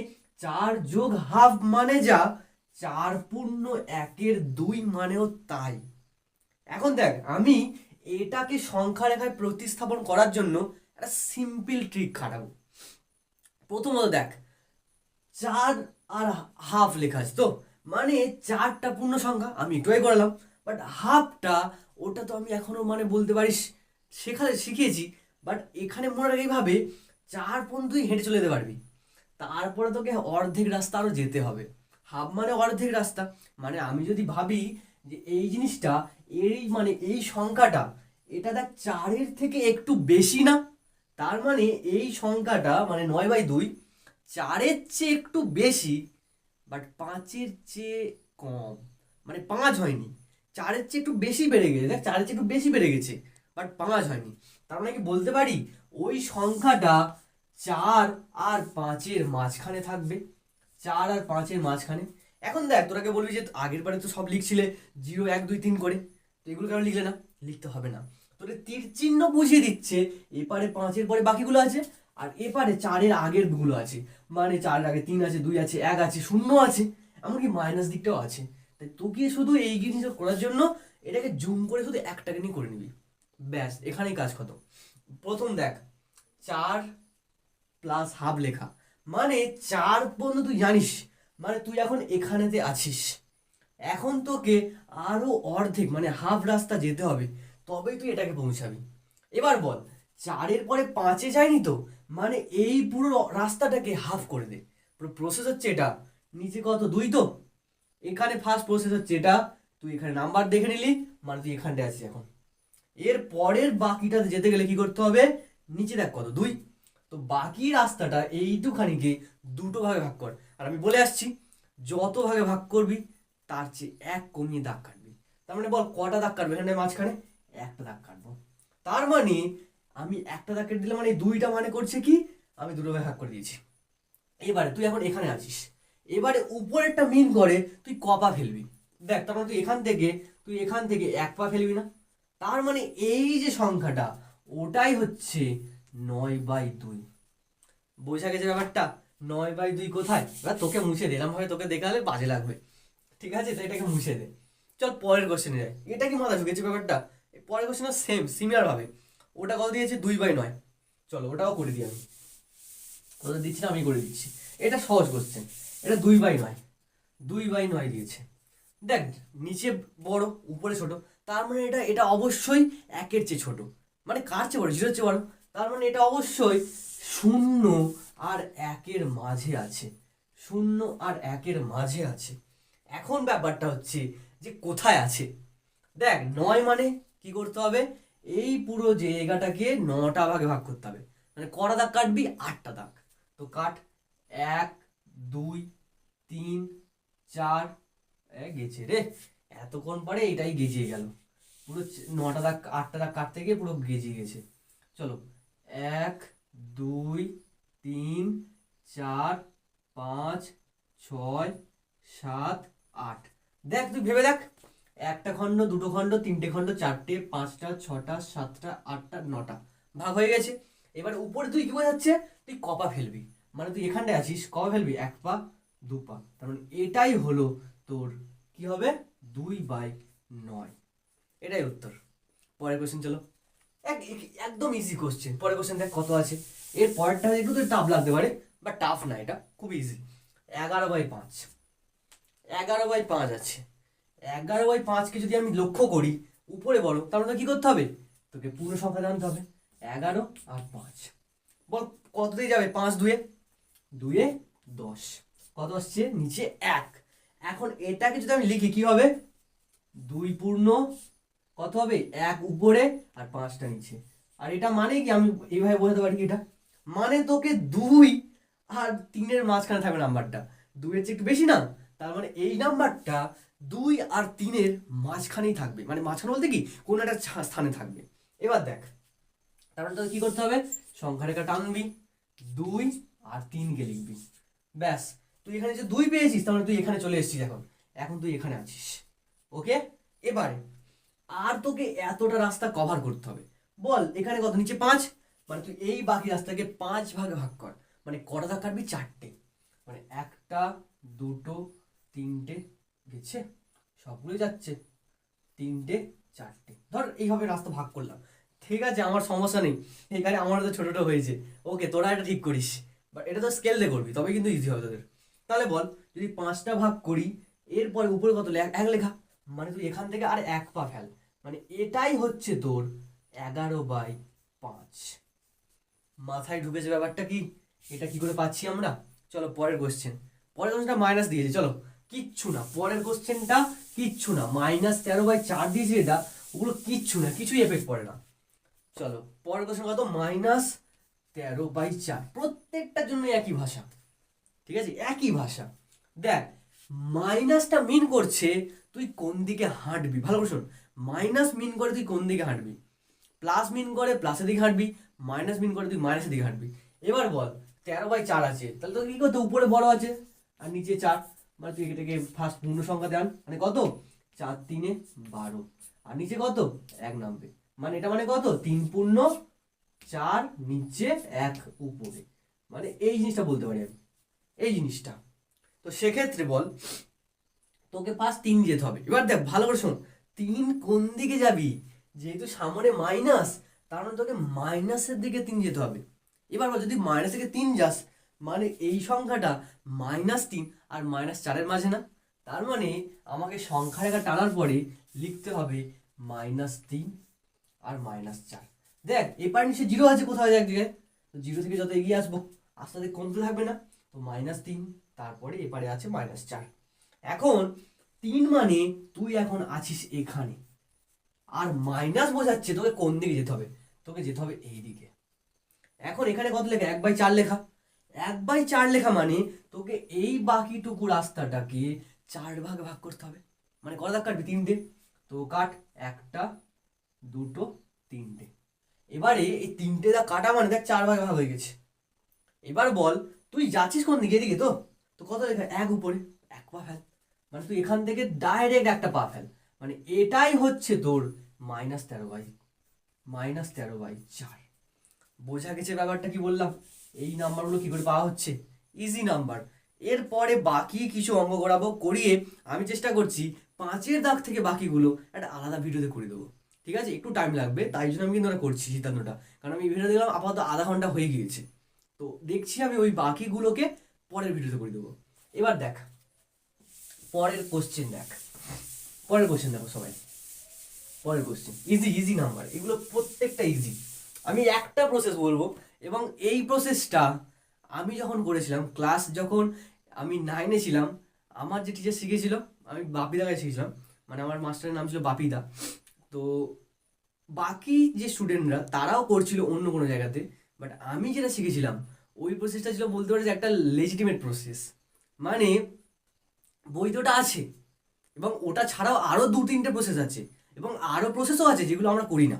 4 যোগ হাফ মানে যা 4.1/2 মানেও তাই। এখন দেখ, আমি এটাকে সংখ্যা রেখায় প্রতিস্থাপন করার জন্য একটা সিম্পল ট্রিক খাটাবো। প্রথমত দেখ, 4 আর হাফ লেখা আছে তো, মানে 4টা পূর্ণ সংখ্যা, আমি একটুই করলাম। বাট হাফটা, ওটা তো আমি এখনো মানে বলতে পারিস শিখিয়েছি। বাট এখানে মনে রাখ এইভাবে 4 পর্যন্তই হেঁটে চলে যেতে পারবি, তারপরে তোকে অর্ধেক রাস্তা আরও যেতে হবে। হাফ মানে অর্ধেক রাস্তা, মানে আমি যদি ভাবি যে এই জিনিসটা, মানে এই সংখ্যাটা, এটা দেখ 4-এর থেকে একটু বেশি না, তার মানে এই সংখ্যাটা মানে 9/2 4-এর চেয়ে একটু বেশি, বাট 5-এর চেয়ে কম, মানে 5 হয়নি। 4-এর চেয়ে একটু বেশি বেড়ে গেছে, দেখ 4-এর চেয়ে একটু বেশি বেড়ে গেছে, বাট 5 হয়নি। তার মানে কি বলতে পারি ওই সংখ্যাটা 4 আর 5-এর মাঝখানে থাকবে, 4 আর 5-এর মাঝখানে। এখন দেখ, তোরাকে বলবি যে আগের বারে তো সব লিখছিলে 0 1 2 3 করে, তো এগুলো কেন লিখলে না? লিখতে হবে না, তোদের তীর চিহ্ন বুঝিয়ে দিচ্ছে এপারে 5-এর পরে বাকিগুলো আছে, আর এপারে 4-এর আগের গুলো আছে, মানে 4-এর আগে 3 আছে, 2 আছে, 1 আছে, 0 আছে, এমনকি মাইনাস দিকটাও আছে। তাই তোকে শুধু এই জিনিসটা করার জন্য এটাকে জুম করে শুধু একটাকে নিয়ে করে নিবি, ব্যাস, এখানেই কাজ খতম। প্রথম দেখ, 4 প্লাস হাফ লেখা, মানে 4 পর্যন্ত তুই জানিস, মানে তুই এখন এখানেতে আছিস। এখন তোকে আরো অর্ধেক মানে হাফ রাস্তা যেতে হবে, তবেই তুই এটাকে পৌঁছাবি। এবার বল, 4-এর পরে 5-এ যায়নি তো, মানে এই পুরো রাস্তাটাকে হাফ করে দে। পুরো প্রসেস হচ্ছে এটা, নিচে কত 2 তো, এখানে ফার্স্ট প্রসেস হচ্ছে এটা, তুই এখানে নাম্বার দেখে নিলি, মানে তুই এখানটায় আছিস এখন। এর পরের বাকিটাতে যেতে গেলে কি করতে হবে, নিচে দেখ কত 2, তো বাকি রাস্তাটা এইটুখানিকে দুটো ভাগে ভাগ কর। আর আমি বলে আসছি, যত ভাগে ভাগ করবি তার চেয়ে 1 কমিয়ে দাগ কাটবি। তার মানে বল কটা দাগ কাটবে এখানে মাঝখানে? একটা দাগ কাটবো। তার মানে আমি একটা দাগ কেটে দিলাম, মানে 2টা মানে করছে কি, আমি দুটো ভাগে ভাগ করে দিয়েছি। এবারে তুই এখন এখানে আছিস, এবারে উপরেরটা মিন করে তুই কপা ফেলবি। দেখ, তার মানে তুই এখান থেকে 1 পা ফেলবি না, তার মানে এই যে সংখ্যাটা ওটাই হচ্ছে 9/2। বোঝা গেছে ব্যাপারটা? 9/2 কোথায়? এবার তোকে মুছে দিলাম, ভাবে তোকে দেখালে বাজে লাগবে, ঠিক আছে? তো এটাকে মুছে দে। চল পরের কোশ্চেনে যাই। এটা কি মাথা ঢুকেছে ব্যাপারটা? পরের কোশ্চেনটা সিমিলার ভাবে, ওটা কত দিয়েছে 2/9। চলো ওটাও করে দিই, আমি ওটা দিচ্ছি না, আমি করে দিচ্ছি। এটা সহজ কোশ্চেন, এটা 2/9, 2/9 দিয়েছে। দেখ, নিচে বড় উপরে ছোট, তার মানে এটা এটা অবশ্যই 1-এর চেয়ে ছোট, মানে কার চেয়ে বড়? 0-এর চেয়ে বড়, তার মানে এটা অবশ্যই 0 আর 1-এর মাঝে আছে, 0 আর 1-এর মাঝে আছে। এখন ব্যাপারটা হচ্ছে যে কোথায় আছে। দেখ, 9 মানে কি করতে হবে, এই পুরো জায়গাটাকে 9টা ভাগে ভাগ করতে হবে, মানে কটা দাগ কাটবি? 8টা দাগ। তো কাট, 1 2 3 4, গেছে রে, এতক্ষণ পরে এটাই গেজিয়ে গেল পুরো। 9টা দাগ 8টা দাগ কাটতে গিয়ে পুরো গেজিয়ে গেছে। চলো, 1 2 3 4 5 6 7 8। দেখ, তুই ভেবে দেখ, একটা খণ্ড, দুটো খণ্ড, তিনটে খণ্ড, 4টে, 5টা, 6টা, 7টা, 8টা, 9টা ভাগ হয়ে গেছে। এবার উপরে তুই কি বোঝাচ্ছে, তুই কপা ফেলবি, মানে তুই এখানটায় আছিস, কপা ফেলবি 1 পা 2 পা, তার মানে এটাই হলো তোর কি হবে 2/9। এটাই উত্তর। পরের কোশ্চেন চলো, একদম ইজি কোশ্চেন। পরের কোশ্চেন দেখ কত আছে, এর পরেরটা একটু তো টাফ লাগতে পারে, বাট টাফ না, এটা খুব ইজি। 11/5, 11/5 আছে। 11/5কে যদি আমি লক্ষ্য করি উপরে বড়, তাহলে কি করতে হবে, তোকে পুরো সংখ্যা জানতে হবে। 11 আর 5, বল কত দিয়ে যাবে? 5 2 2 10, কত আসছে নিচে 1। এখন এটাকে যদি আমি লিখি কি হবে, 2 পূর্ণ কত হবে 1 উপরে আর 5টা নিচে। আর এটা মানে কি, আমি এইভাবে বোঝাতে পারি কি, এটা মানে তোকে 2 আর 3-এর মাঝখানে থাকবে নাম্বারটা, 2-এর চেয়ে একটু বেশি না, তার মানে এই নাম্বারটা 2 আর 3-এর মাঝখানেই থাকবে, মানে মাঝখানে বলতে কি কোনো একটা স্থানে থাকবে। এবার দেখ, তার মানে তোকে কি করতে হবে, সংখ্যা রেখা টানবি, 2 আর 3কে লিখবি, ব্যাস। তুই এখানে যে 2 পেয়েছিস, তার মানে তুই এখানে চলে এসেছিস, এখন এখন তুই এখানে আছিস। ওকে, এবারে আর তোকে এতটা রাস্তা কভার করতে হবে। বল এখানে কত, নিচে 5, মানে তুই এই বাকি রাস্তাকে 5 ভাগে ভাগ কর। মানে কটা দাগ কাটবি, 4টে। মানে 1টা 2টো 3টে গেছে, সবগুলো যাচ্ছে, 3টে 4টে, ধর এইভাবে রাস্তা ভাগ করলাম। ঠিক আছে, আমার সমস্যা নেই, এখানে আমার তো ছোট ছোট হয়েছে। ওকে, তোরা এটা ঠিক করিস, বাট এটা তো স্কেল দিয়ে করবি, তবে কিন্তু ইজি হবে তোদের। তাহলে বল, যদি 5টা ভাগ করি, এরপরে উপরে কত, 1 লেখা, মানে তুই এখান থেকে আর 1 পা ফেল, মানে এটাই হচ্ছে তোর 11/5। মাথায় ঢুকেছে ব্যাপারটা কি? এটা কি করে পাচ্ছি আমরা? চলো পরের কোশ্চেন। পরের কোশ্চেনটা মাইনাস দিয়েছে, চলো কিচ্ছু না, পরের কোশ্চেনটা কিচ্ছু না, -13/4 দিয়েছে, এটা ওগুলো কিচ্ছু না, কিছুই এফেক্ট পড়ে না। চলো পরের কোশ্চেন কত, -13/4, প্রত্যেকটার জন্য একই ভাষা, ঠিক আছে, একই ভাষা। দেখ, মাইনাসটা মিন করছে তুই কোন দিকে হাঁটবি, ভালো করে শোন। মাইনাস মিন করে তুই কোন দিকে হাঁটবি, প্লাস মিন করে প্লাসের দিকে হাঁটবি, মাইনাস মিন করে তুই মাইনাসের দিকে হাঁটবি। এবার বল 13/4 আছে, তাহলে তো কি করতে, উপরে বড় আছে আর নিচে 4, মানে তুই এটাকে ফার্স্ট পূর্ণ সংখ্যা দেন, মানে কত, 4 3 12, আর নিচে কত, 1 নামবে, মানে এটা মানে কত, 3 পূর্ণ 4 নিচে 1 উপরে, মানে এই জিনিসটা বলতে পারি আমি, এই জিনিসটা। তো সেক্ষেত্রে বল, তোকে ফার্স্ট 3 যেতে হবে। এবার দেখ ভালো করে শোন, 3 কোন দিকে যাবি, যেহেতু সামনে মাইনাস, তার মানে তোকে মাইনাসের দিকে 3 যেতে হবে। এবার বল, যদি মাইনাস থেকে 3 যাস, মানে এই সংখ্যাটা -3 আর -4-এর মাঝে না, তার মানে আমাকে সংখ্যা রেখা টানার পরে লিখতে হবে -3 আর -4। দেখ এবার নিচে 0 আছে কোথাও একদিকে, তো 0 থেকে যত এগিয়ে আসবো আস্তে আস্তে কমতে থাকবে না, তো -3, তারপরে এপারে আছে -4। এখন 3 মানে তুই এখন আছিস এখানে, আর মাইনাস বোঝাচ্ছে তোকে কোন দিকে যেতে হবে, তোকে যেতে হবে এই দিকে। এখন এখানে কত লেখা, 1/4 লেখা, 1/4 লেখা মানে তোকে এই বাকিটুকু রাস্তাটাকে 4 ভাগে ভাগ করতে হবে। মানে কত দাগ কাটবি, 3টে, তো কাট, 1টা 2টো 3টে। এবারে এই 3টে দাগ কাটা মানে দেখ 4 ভাগে ভাগ হয়ে গেছে। এবার বল, তুই যাচ্ছিস কোন দিকে, এদিকে, তো তো কত লেখা, 1 উপরে, 1 পা ফেল, মানে তুই এখান থেকে ডাইরেক্ট 1টা পা ফেল, মানে এটাই হচ্ছে তোর -13/4। বোঝা গেছে ব্যাপারটা কি বললাম? এই নাম্বারগুলো কি করে পাওয়া হচ্ছে, ইজি নাম্বার। এরপরে বাকি কিছু অঙ্ক করাবো, করিয়ে আমি চেষ্টা করছি 5-এর দাগ থেকে বাকিগুলো একটা আলাদা ভিডিওতে করে দেবো। ঠিক আছে, একটু টাইম লাগবে, তাই জন্য আমি কিন্তু ওটা করছি সিদ্ধান্তটা, কারণ আমি ভিডিও দেখলাম আপাতত আধা ঘন্টা হয়ে গিয়েছে, তো দেখছি আমি ওই বাকিগুলোকে পরের ভিডিওতে করে দেবো। এবার দেখ পরের কোশ্চেন, দেখ পরের কোশ্চেন, দেখো সবাই, পরের কোশ্চেন ইজি ইজি নাম্বার, এগুলো প্রত্যেকটা ইজি। আমি একটা প্রসেস বলবো, এবং এই প্রসেসটা আমি যখন করেছিলাম, ক্লাস যখন আমি 9-এ ছিলাম, আমার যে টিচার শিখেছিল, আমি বাপিদা কাছে শিখেছিলাম, মানে আমার মাস্টারের নাম ছিল বাপিদা। তো বাকি যে স্টুডেন্টরা তারাও করছিল অন্য কোনো জায়গাতে, বাট আমি যেটা শিখেছিলাম ওই প্রসেসটা ছিল বলতে পারি যে একটা লেজিটিমেট প্রসেস। মানে বই তো ওটা আছে, এবং ওটা ছাড়াও আরও 2-3টে প্রসেস আছে, এবং আরও প্রসেসও আছে যেগুলো আমরা করি না।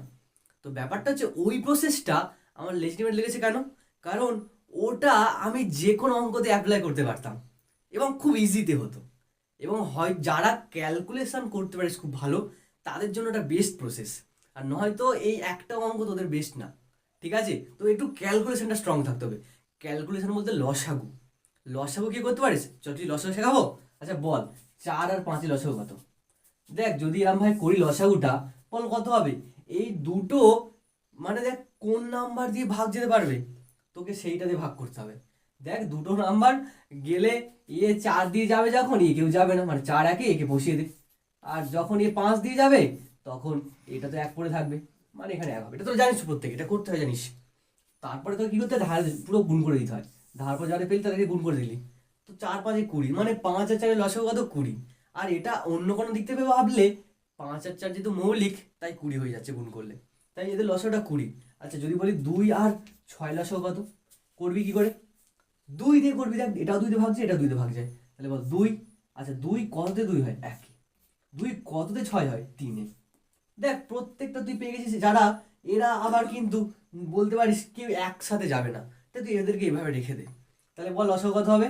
তো ব্যাপারটা হচ্ছে ওই প্রসেসটা আমার লেজিটিমেট লেগেছে কেন, কারণ ওটা আমি যে কোনো অঙ্কতে অ্যাপ্লাই করতে পারতাম, এবং খুব ইজিতে হতো, এবং হয় যারা ক্যালকুলেশন করতে পারিস খুব ভালো, তাদের জন্য এটা বেস্ট প্রসেস। আর নয়তো এই একটা অঙ্ক তোদের বেস্ট না, ঠিক আছে, তো একটু ক্যালকুলেশনটা স্ট্রং থাকতে হবে। ক্যালকুলেশন বলতে লসাগু, লসাগু কি করতে পারিস, চল তুই লসাগু শেখাবো। আচ্ছা বল, 4 আর 5 লসাগু কত? দেখ যদি এরম ভাই করি লসাগুটা, বল কত হবে, এই দুটো, মানে দেখ কোন নাম্বার দিয়ে ভাগ যেতে পারবে, তোকে সেইটা দিয়ে ভাগ করতে হবে। দেখ দুটো নাম্বার গেলে, 4 দিয়ে যাবে যখন, কেউ যাবে না, মানে 4 একে একে বসিয়ে দে, আর যখন 5 দিয়ে যাবে তখন এটা তো 1 পড়ে থাকবে, মানে এখানে 1 হবে, এটা তো জানিস প্রত্যেকে, এটা করতে হয় জানিস। তারপরে তো কি করতে হয়, ধার পুরো গুণ করে দিতে হয়, ধার পর যারা পেলি তাদেরকে গুণ করে দিলি, তো 4-5 20, মানে 5 আর 4 লসাগু কত, 20। আর এটা অন্য কোনো দিক থেকে ভাবলে 5 আর 4 যেহেতু মৌলিক, তাই 20 হয়ে যাচ্ছে গুণ করলে, তাই এদের লসাগুটা 20। আচ্ছা যদি বলি 2 আর 6 লসাগু কত, করবি কি করে, 2 দিয়ে করবি, দেখ এটাও 2 দিয়ে ভাগছে, এটাও 2 দিয়ে ভাগছে, তাহলে বল 2, আচ্ছা 2 কততে 2 হয়, 1, 2 কততে 6 হয়, 3-এ। দেখ প্রত্যেকটা তুই পেয়ে গেছিস, যারা এরা আবার কিন্তু বলতে পারিস কেউ একসাথে যাবে না, তাই তুই এদেরকে এভাবে রেখে দে। তাহলে বল লসাগু কত হবে,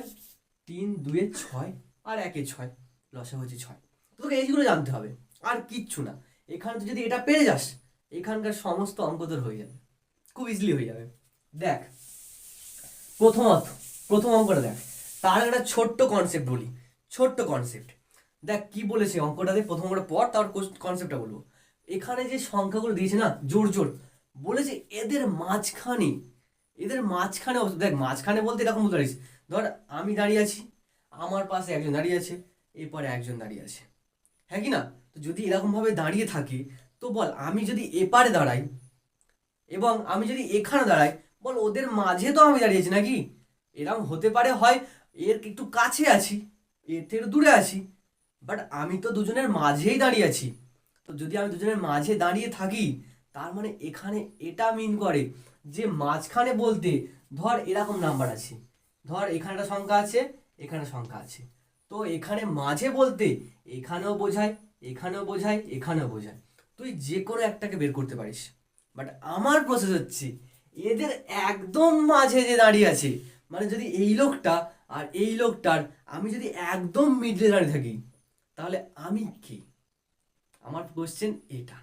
3 2 6 আর 1 6, লসাগু হচ্ছে 6। তোকে এইগুলো জানতে হবে, আর কিচ্ছু না। এখানে তুই যদি এটা পেরে যাস, এখানকার সমস্ত অঙ্ক তোর হয়ে যাবে, খুব ইজিলি হয়ে যাবে। দেখ প্রথমত প্রথম অঙ্কটা দেখ, তার একটা ছোট্ট কনসেপ্ট বলি, ছোট্ট কনসেপ্ট। দেখ কি বলেছে অঙ্কটাতে, প্রথম অঙ্কটা পর, তারপর কনসেপ্টটা বলবো। এখানে যে সংখ্যাগুলো দিয়েছে না জোর জোর, বলেছে এদের মাঝখানে দেখ মাঝখানে বলতে এরকম বলতে পারিস, ধর আমি দাঁড়িয়ে আছি, আমার পাশে একজন দাঁড়িয়ে আছে, এরপরে একজন দাঁড়িয়ে আছে, হ্যাঁ কি না? তো যদি এরকম ভাবে দাঁড়িয়ে থাকি, তো বল আমি যদি এপারে দাঁড়াই এবং আমি যদি এখানে দাঁড়াই, বল ওদের মাঝে তো আমি দাঁড়িয়েছি নাকি? এরকম হতে পারে হয় এর একটু কাছে আছি, এর থেকে একটু দূরে আছি, বাট আমি তো দুজনের মাঝেই দাঁড়িয়ে আছি। তো যদি আমি দুজনের মাঝে দাঁড়িয়ে থাকি, তার মানে এখানে এটা মিন করে যে মাঝখানে বলতে ধর এরকম নাম্বার আছে, ধর এখানে একটা সংখ্যা আছে, এখানে সংখ্যা আছে, তো এখানে মাঝে বলতে এখানেও বোঝায়, এখানেও বোঝায়, এখানেও বোঝায়, তুই যে কোনো একটাকে বের করতে পারিস। বাট আমার প্রসেস হচ্ছে এদের একদম মাঝে যে দাঁড়িয়ে আছে, মানে যদি এই লোকটা আর এই লোকটার আমি যদি একদম মিডলে দাঁড়িয়ে থাকি, তাহলে আমি কি? আমার কোশ্চেন এটা।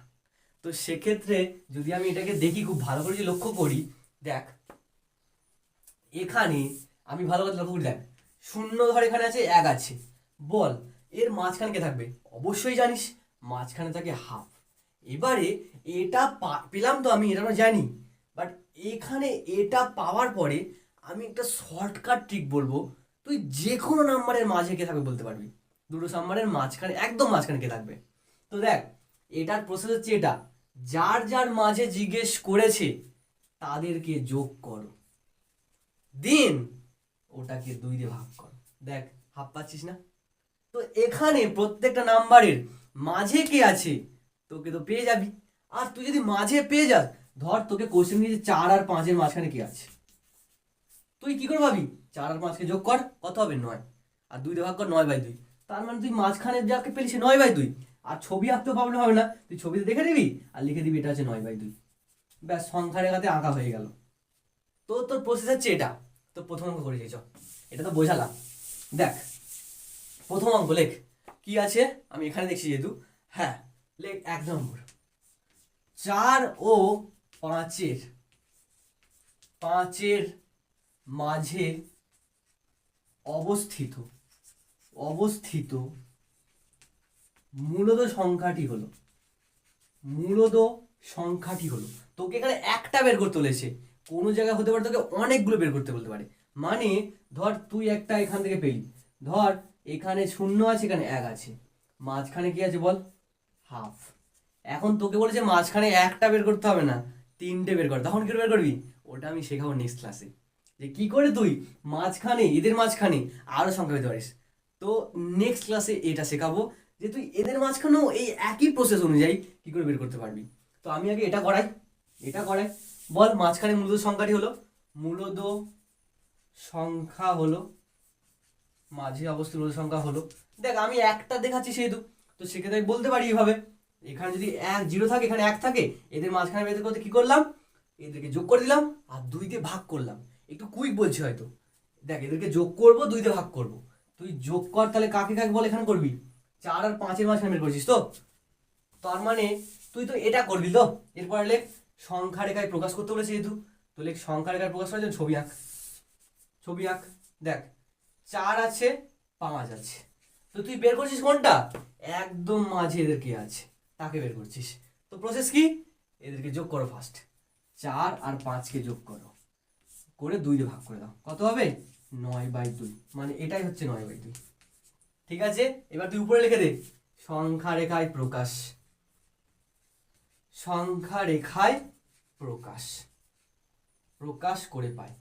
তো সেক্ষেত্রে যদি আমি এটাকে দেখি, খুব ভালো করে যদি লক্ষ্য করি, দেখ এখানে আমি ভালো করে লক্ষ্য করি, দেখ শূন্য ধর এখানে আছে, এক আছে, বল এর মাঝখানে কে থাকবে? অবশ্যই জানিস মাঝখানে থাকে হাফ। এবারে এটা পেলাম তো, আমি এটা আমরা জানি, বাট এখানে এটা পাওয়ার পরে আমি একটা শর্টকাট ট্রিক বলবো, তুই যে কোনো নাম্বারের মাঝে কে থাকবে বলতে পারবি, দুটো নাম্বারের মাঝখানে, একদম মাঝখানে কে থাকবে। তো দেখ এটার প্রসেস হচ্ছে এটা, যার যার মাঝে জিজ্ঞেস করেছে তাদেরকে যোগ করো, দিন ওটাকে 2 দিয়ে ভাগ করো। দেখ হাফ পাচ্ছিস না? তো এখানে প্রত্যেকটা নাম্বারের মাঝে কে আছে তোকে তো পেয়ে যাবি। আর তুই যদি মাঝে পেয়ে যাস, ধর তোকে কোশ্চেন দিয়েছে 4 আর 5 এর মাঝখানে কে আছে, তুই কি করে ভাবি 4 আর 5 কে যোগ কর, কত হবে? 9, আর 2 দিয়ে ভাগ কর, 9/2। তার মানে তুই মাঝখানে যাকে পেলিস 9/2। আর ছবি আঁকতেও প্রবলেম হবে না, তুই ছবিতে দেখে দিবি আর লিখে দিবি এটা হচ্ছে 9/2, ব্যাস সংখ্যা রেখাতে আঁকা হয়ে গেল। তো তোর প্রসেস হচ্ছে এটা। তো প্রথম অঙ্ক করে দিয়েছ, এটা তো বোঝালাম। দেখ প্রথম অঙ্ক লেখ, কি আছে আমি এখানে দেখছি যেহেতু, হ্যাঁ লেখ 1 নম্বর, 4 ও 5-এর মাঝে অবস্থিত মূলদ সংখ্যাটি হলো, তোকে এখানে একটা বের করতে বলেছে, কোনো জায়গায় হতে পারে তোকে অনেকগুলো বের করতে বলতে পারে। মানে ধর তুই একটা এখান থেকে পেলি, ধর এখানে 0 আছে, এখানে 1 আছে, মাঝখানে কি আছে বল? হাফ। এখন তোকে বলেছে মাঝখানে একটা বের করতে হবে না, 3টে বের কর, তখন কি বের করবি? ওটা আমি শেখাবো নেক্সট ক্লাসে, যে কি করে তুই এদের মাঝখানে আরো সংখ্যা পেতে পারিস। তো নেক্সট ক্লাসে এটা শেখাবো যে তুই এদের মাঝখানেও এই একই প্রসেস অনুযায়ী কি করে বের করতে পারবি। তো আমি আগে এটা করাই। বল মাঝখানে মূলদ সংখ্যাটি হলো, মূলদ সংখ্যা হলো, মাঝে অবস্থিত মূলদ সংখ্যা হলো। দেখ আমি একটা দেখাচ্ছি সেহেতু, তো সেক্ষেত্রে আমি বলতে পারি এইভাবে, এখানে যদি 0 থাকে, এখানে 1 থাকে, এদের মাঝখানে বের করতে কি করলাম? এদেরকে যোগ করে দিলাম আর 2 দিয়ে ভাগ করলাম। একটু কুইক বলছি হয়তো, দেখ এদেরকে যোগ করব, 2 দিয়ে ভাগ করব। তুই যোগ কর, তাহলে কাকে কাকে বল এখানে করবি? 4 আর 5 এর মাঝখানে বের করছিস তো, তার মানে তুই তো এটা করবি তো। এরপর লেখ সংখ্যা রেখায় প্রকাশ করতে বলেছে যেহেতু, তো লেখ সংখ্যা রেখায় প্রকাশ করার জন্য ছবি আঁক। দেখ 4 আছে, 5 আছে, তো তুই বের করছিস কোনটা? একদম মাঝে এদের কে আছে তাকে বের করছিস। তো প্রসেস কি? এদেরকে যোগ করো ফার্স্ট, 4 আর 5 কে যোগ করো, করে 2 দিয়ে ভাগ করে দাও, কত হবে? 9/2, মানে এটাই হচ্ছে 9/2। ঠিক আছে, এবার তুই উপরে লিখে দে সংখ্যা রেখায় প্রকাশ, প্রকাশ করে পাই,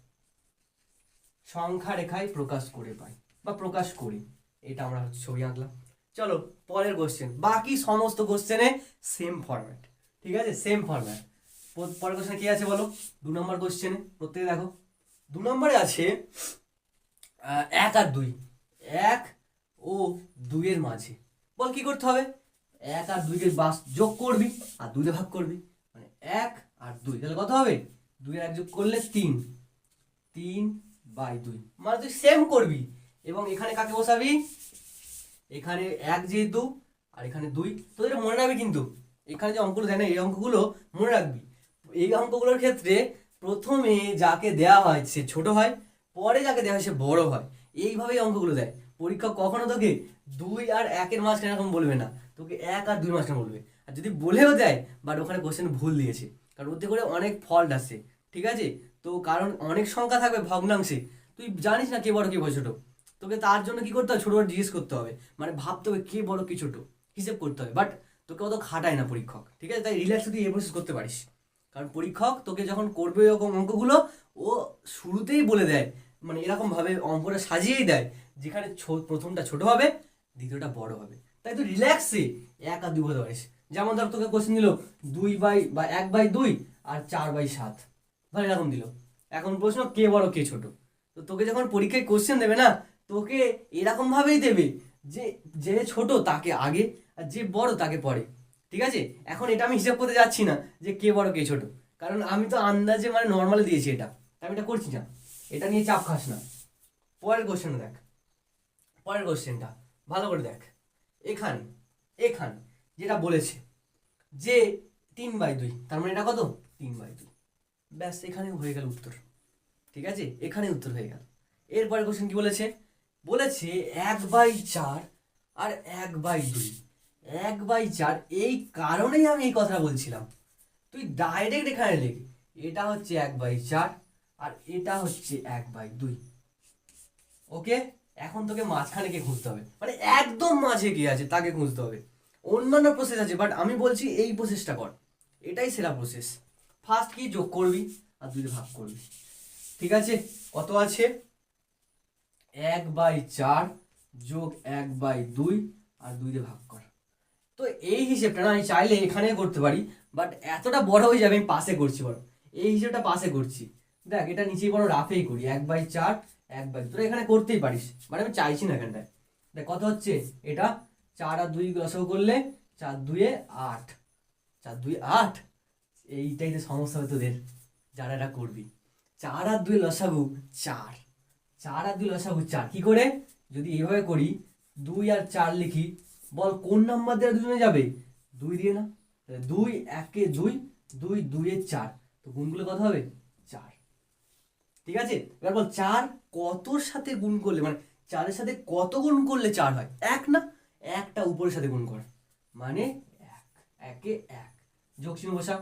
সংখ্যা রেখায় প্রকাশ করে পাই বা প্রকাশ করি, এটা আমরা ছবি আঁকলাম। চলো পরের কোশ্চেন, বাকি সমস্ত কোশ্চেনে সেম ফরম্যাট, ঠিক আছে, সেম ফরম্যাট। পরের কোশ্চেনে কি আছে বলো? 2 নম্বর কোশ্চেনে প্রত্যেকে দেখো, 2 নম্বরে আছে 1 আর 2, 1 ও 2 এর মাঝে, বল কি করতে হবে? 1 আর 2 কে বাস যোগ করবি আর 2 দিয়ে ভাগ করবি, মানে 1 আর 2, তাহলে কত হবে? 2 আর 1 যোগ করলে 3/2, মানে তুই সেম করবি। এবং এখানে কাকে বসাবি? এখানে 1 যেহেতু আর এখানে 2। তোদের এটা মনে রাখবি কিন্তু, এখানে যে অঙ্কগুলো দেয় না এই অঙ্কগুলো মনে রাখবি। এই অঙ্কগুলোর ক্ষেত্রে প্রথমে যাকে দেওয়া হয় সে ছোট হয়, পরে যাকে দেওয়া হয় সে বড় হয়। এইভাবেই অঙ্কগুলো দেয় পরীক্ষা। কখনো তোকে 2 আর 1-এর মাঝখানে এরকম বলবে না, তোকে 1 আর 2 মাঝখানে বলবে। আর যদি বলেও দেয় বাট ওখানে কোশ্চেন ভুল দিয়েছে, কারণ ওতে করে অনেক ফল্ট আসে, ঠিক আছে? তো কারণ অনেক সংখ্যা থাকবে ভগ্নাংশে, তুই জানিস না কে বড় কে ছোট, তোকে তার জন্য কি করতে হবে, ছোট বড় জিজ্ঞেস করতে হবে, মানে ভাবতে হবে কে বড় কি ছোট, হিসেব করতে হবে। বাট তোকে অত খাটায় না পরীক্ষক, ঠিক আছে? তাই রিল্যাক্স তুই এই প্রসেস করতে পারিস। কারণ পরীক্ষক তোকে যখন করবে এরকম অঙ্কগুলো, ও শুরুতেই বলে দেয়, মানে এরকমভাবে অঙ্কটা সাজিয়েই দেয়, যেখানে প্রথমটা ছোট হবে, দ্বিতীয়টা বড় হবে। তাই তুই রিল্যাক্সে 1 আর 2 হতে পারিস। যেমন ধর তোকে কোশ্চেন দিল 1/2 আর 4/7, ধর এরকম দিল। এখন প্রশ্ন কে বড় কে ছোট। তো তোকে যখন পরীক্ষায় কোশ্চেন দেবে না, তোকে এরকম ভাবেই দেবে যে যে ছোট তাকে আগে আর যে বড় তাকে পরে, ঠিক আছে? এখন এটা আমি হিসাব করতে যাচ্ছি না যে কে বড় কে ছোট, কারণ আমি তো আন্দাজে মানে নর্মালি দিয়েছি এটা, আমি এটা করছি না, এটা নিয়ে চাপ খাস না। পরের কোশ্চেনটা দেখ, পরের কোশ্চেনটা ভালো করে দেখ। এখানে এখানে যেটা বলেছে যে 3/2, তার মানে এটা কত 3/2, ব্যাস এখানে হয়ে গেল উত্তর, ঠিক আছে? এখানে উত্তর হয়ে গেল। এরপরে কোশ্চেন কি বলেছে, বলেছে 1/4 আর 1/2। 1/4, এই কারণেই আমি এই কথা বলছিলাম, তুই ডাইরেক্ট এখানে লেখ, এটা হচ্ছে 1/4 আর এটা হচ্ছে 1/2। ওকে, এখন তোকে মাঝখানে কে খুঁজতে হবে, মানে একদম মাঝে কে আছে তাকে খুঁজতে হবে। অন্যান্য প্রসেস আছে বাট আমি বলছি এই প্রসেসটা কর, এটাই সেরা প্রসেস। ফার্স্ট কি যোগ করবি আর 2 ভাগ করবি, ঠিক আছে? কত আছে, 1/4 যোগ 1/2 আর 2 ভাগ কর। তো এই হিসেবটা না আমি চাইলে এখানে করতে পারি, বাট এতটা বড় হয়ে যাবে, আমি পাশে করছি বড়, এই হিসেবটা পাশে করছি। দেখ এটা নিচেই বড় রাফেই করি, 1/4 1/2, তোরা এখানে করতেই পারিস, মানে আমি চাইছি না এখানটায়। দেখ কত হচ্ছে, এটা 4 আর 2 লসাগু করলে 4×2 8, 4×2 8। এইটাই তো সমস্যা হবে তোদের যারা এটা করবি। 4 আর 2 লসাগু 4, 4 আর 2 লসাগু 4 কি করে, যদি এইভাবে করি 2 আর 4 লিখি, বল কোন নাম্বার দিয়ে 2 যাবে, 2 দিয়ে না, 2 1 2, 2 2 4, তো গুণগুলো কত হবে 4, ঠিক আছে? এবার বল 4 কতর সাথে গুণ করলে, মানে 4-এর সাথে কত গুণ করলে 4 হয়, 1 না, 1টা উপরের সাথে গুণ কর, মানে 1 1 1, যোগ চিহ্ন বসা।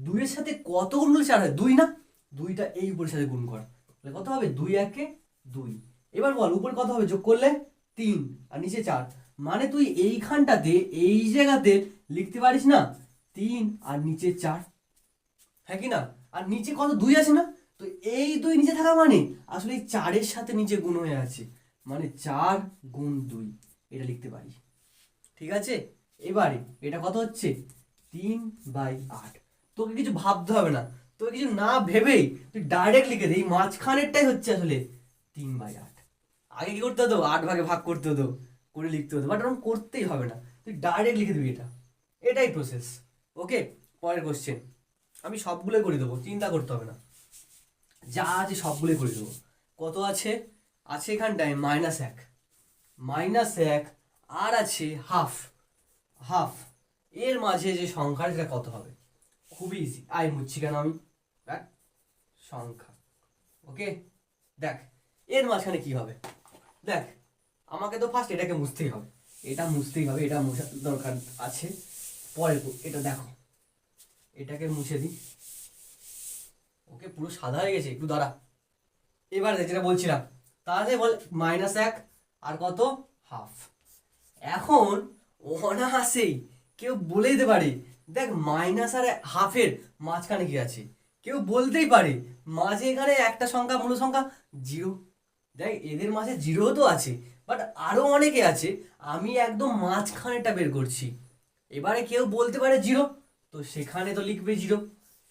2-এর সাথে কত গুণ করলে 4 হয়, 2 না, 2টা এই উপরের সাথে গুণ কর, তাহলে কত হবে 2 1 2। এবার বল উপরে কত হবে, যোগ করলে 3 আর নিচে 4, মানে তুই এইখানটাতে এই জায়গাতে লিখতে পারিস না 3 আর নিচে 4, হ্যাঁ কি না? আর নিচে কত 2 আছে না, তো এই 2 নিচে থাকা মানে আসলে এই 4-এর সাথে নিচে গুণ হয়ে আছে, মানে 4 গুণ 2, এটা লিখতে পারি, ঠিক আছে? এবারে এটা কত হচ্ছে 3/8। তোকে কিছু ভাবতে হবে না, তোকে কিছু না ভেবেই তুই ডাইরেক্ট লিখে দে, এই মাঝখানেরটাই হচ্ছে আসলে 3/8। আগে কি করতে হতো, 8 ভাগে ভাগ করতে হতো, করে লিখতে হতো, বাট ওরকম করতেই হবে না, তুই ডাইরেক্ট লিখে দিবি, এটাই প্রসেস। ওকে, পরের কোশ্চেন আমি সবগুলোই করে দেবো, চিন্তা করতে হবে না, যা আছে সবগুলোই করে দেবো। কত আছে, আছে এখানটায় -1, -1 আর আছে হাফ, হাফ, এর মাঝে যে সংখ্যা সেটা কত হবে, খুবই ইজি। আই মুচ্ছি কেন আমি, দেখ সংখ্যা, ওকে দেখ এর মাঝখানে কি হবে, দেখ আমাকে তো ফার্স্ট এটাকে মুছতেই হবে, এটা মুছতেই হবে, এটা মুছার দরকার আছে। পরে এটা দেখো, এটাকে মুছে দিই, ওকে পুরো সাদা হয়ে গেছে, একটু দাঁড়া। এবার যেটা বলছিলাম, তাহলে বল -1 আর কত হাফ। এখন অনায়াসেই কেউ বলে দিতে পারে, দেখ মাইনাস আর হাফের মাঝখানে কি আছে, কেউ বলতেই পারে মাঝে এখানে একটা সংখ্যা মূল সংখ্যা 0, দেখ এদের মাঝে 0 তো আছে, বাট আরো অনেকে আছে, আমি একদম মাঝখানেটা বের করছি। এবারে কেউ বলতে পারে 0, তো সেখানে তো লিখবে 0।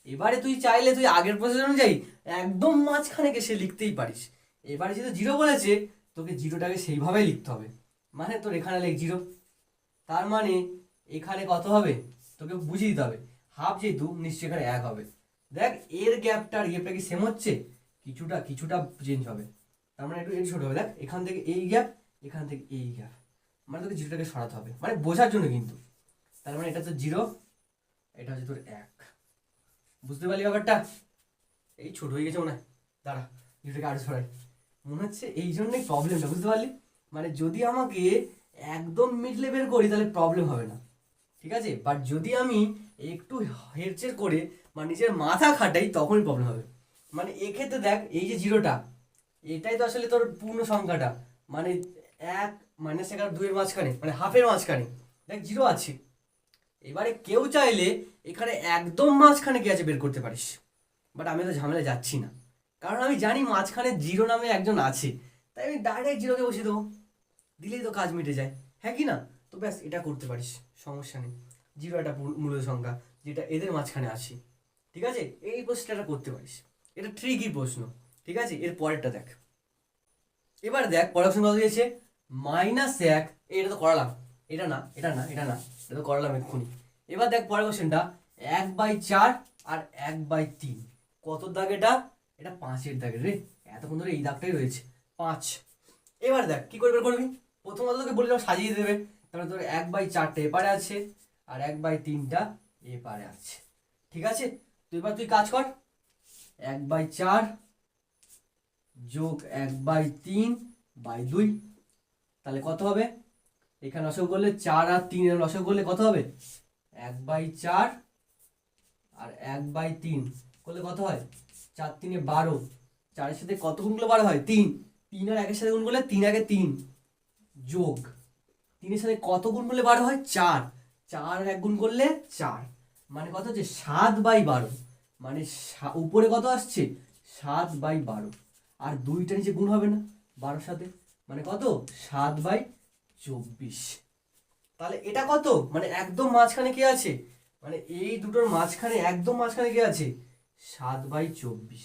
এবারে তুই চাইলে তুই আগের প্রসেস অনুযায়ী একদম মাঝখানে সে লিখতেই পারিস। এবারে যেহেতু 0 বলেছে, তোকে 0টাকে সেইভাবেই লিখতে হবে, মানে তোর এখানে লেখ 0, তার মানে এখানে কত হবে তোকে বুঝিয়ে দিতে হবে, হাফ যেহেতু নিশ্চয়ই এখানে 1 হবে। দেখ এর গ্যাপটা আর গ্যাপটা কি সেম হচ্ছে, কিছুটা কিছুটা চেঞ্জ হবে, তার মানে একটু ছোট হবে। দেখ এখান থেকে এই গ্যাপ, এখান থেকে এই গ্যাপ, মানে তোকে জিরোটাকে সরাতে হবে, মানে বোঝার জন্য কিন্তু। তার মানে এটা তো 0, এটা হচ্ছে তোর 1। বুঝতে পারলি ব্যাপারটা? এই ছোট হয়ে গেছে মনে হয়, দাঁড়া জিরোটাকে আরো সরাই। মনে হচ্ছে এই জন্যই প্রবলেমটা, বুঝতে পারলি? মানে যদি আমাকে একদম মিডলে বের করি তাহলে প্রবলেম হবে না, ঠিক আছে? বাট যদি আমি একটু হেরচের করে বা নিজের মাথা খাটাই তখনই প্রবলেম হবে। মানে এক্ষেত্রে দেখ, এই যে জিরোটা, এটাই তো আসলে তোর পূর্ণ সংখ্যাটা, মানে 1 -1 আর 2 এর মাঝখানে, মানে হাফের মাঝখানে দেখ জিরো আছে। এবারে কেউ চাইলে এখানে একদম মাঝখানে কি আছে বের করতে পারিস, বাট আমি তো ঝামেলা যাচ্ছি না, কারণ আমি জানি মাঝখানে জিরো নামে একজন আছে, তাই আমি ডাইরেক্ট জিরোকে বসিয়ে দেবো, দিলেই তো কাজ মিটে যায়, হ্যাঁ কি না? তো ব্যাস এটা করতে পারিস, সমস্যা নেই। জিরো একটা মূল সংখ্যা যেটা এদের মাঝখানে আছে, ঠিক আছে? এই প্রশ্নটা করতে পারিস, এটা ট্রিকি প্রশ্ন, ঠিক আছে? এর পরেরটা দেখ। এবার দেখ পরের অপশন কত দিয়েছে, -1, এটা তো করালাম, এটা না এটা না এটা না, এটা তো করালাম এক্ষুনি। এবার দেখ পরের কোশ্চেনটা, 1/4 আর 1/3 কত দাগ? এটা এটা 5-এর দাগের রে, এতক্ষণ ধরে এই দাগটাই রয়েছে 5। এবার দেখ কি করে বের করবি। প্রথমত তোকে বললাম সাজিয়ে দেবে, তাহলে তোর 1/4টা এপারে আছে আর 1/3টা এপারে আছে, ঠিক আছে? তো এবার তুই কাজ কর, 1/4 যোগ 1/3/2, তাহলে কত হবে? এখানে লসাগু করলে 4 আর 3 এর লসাগু করলে কত হবে? 1/4 আর 1/3 করলে কত হয়? 4 3 12, 4-এর সাথে কত গুণ করলে 12 হয়? 3, 3 আর 1-এর সাথে গুণ করলে 3 1 3, যোগ 3-এর সাথে কত গুণ করলে 12 হয়? 4, 4 আর 1 গুণ করলে 4, মানে কত হচ্ছে? 7/12, মানে উপরে কত আসছে? 7/12, আর 2টা নিচে গুণ হবে না 12-এর সাথে, মানে কত? 7/24। তাহলে এটা কত? মানে একদম মাঝখানে কে আছে? মানে এই দুটোর মাঝখানে একদম মাঝখানে কে আছে? 7/24,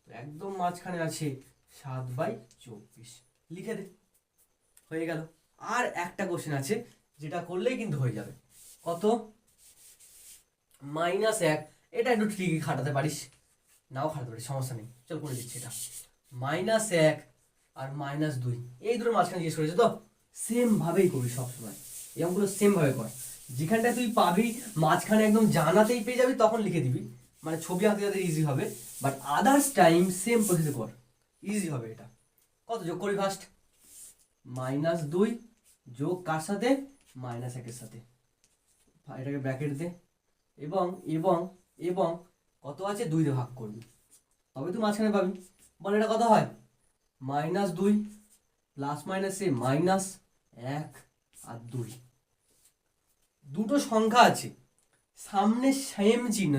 একদম মাঝখানে আছে 7/24, লিখে দে, হয়ে গেল। আর একটা কোশ্চেন আছে যেটা করলেই কিন্তু হয়ে যাবে, কত? -1, এটা একটু ট্রিকি খাটাতে পারিস, নাও খাটাতে পারিস, সমস্যা নেই, চল করে দিচ্ছি এটা। -1 আর -2 এই দুটোর মাঝখানে জিজ্ঞেস করেছে, তো সেম ভাবেই করবি সবসময়, এই অঙ্কগুলো সেম ভাবে কর। যেখানটা তুই পাবি মাঝখানে একদম জানাতেই পেয়ে যাবি তখন লিখে দিবি, মানে ছবি আঁকতে যাতে ইজি হবে, বাট আদার্স টাইম সেম প্রসেসে কর, ইজি হবে এটা। কত যোগ করবি ফার্স্ট? -2 যোগ কার সাথে? -1-এর সাথে, এটাকে ব্র্যাকেট দে, এবং এবং এবং কত আছে? 2 দিয়ে ভাগ করবি, তবে তুই মাঝখানে পাবি। বল এটা কত হয়? -2 প্লাস মাইনাসে -1 আর 2, দুটো সংখ্যা আছে সামনে সেম চিহ্ন,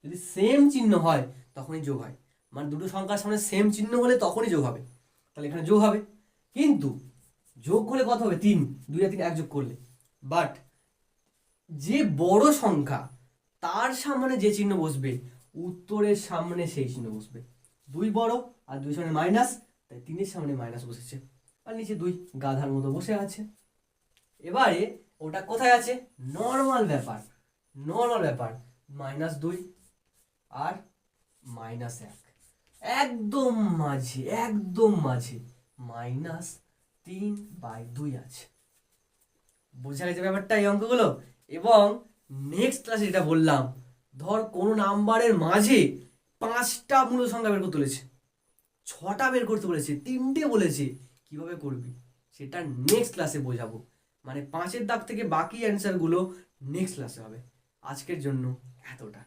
যদি সেম চিহ্ন হয় তখনই যোগ হয়, মানে দুটো সংখ্যার সামনে সেম চিহ্ন হলে তখনই যোগ হবে, তাহলে এখানে যোগ হবে। কিন্তু যোগ করলে কত হবে? 3, 2 আর 3 1 যোগ করলে, বাট যে বড় সংখ্যা তার সামনে যে চিহ্ন বসবে উত্তরের সামনে সেই চিহ্ন বসবে। 2 বড় আর 2 সামনে মাইনাস, তাই 3-এর সামনে মাইনাস বসেছে, আর নিচে 2 গাধার মতো বসে আছে। এবারে ওটা কোথায় আছে? নর্মাল ব্যাপার, -2 আর -1, একদম মাঝে -3/2 আছে। বোঝা গেছে ব্যাপারটা এই অঙ্কগুলো? এবং নেক্সট ক্লাসে যেটা বললাম, ধর কোনো নাম্বারের মাঝে 5টা মূল সংখ্যা বের করতে বলেছে, 6টা বের করতে বলেছে, 3টে বলেছে, কিভাবে করবি সেটা নেক্সট ক্লাসে বোঝাবো। মানে 5-এর দাগ থেকে বাকি অ্যান্সারগুলো নেক্সট ক্লাসে হবে। আজকের জন্য এতটা।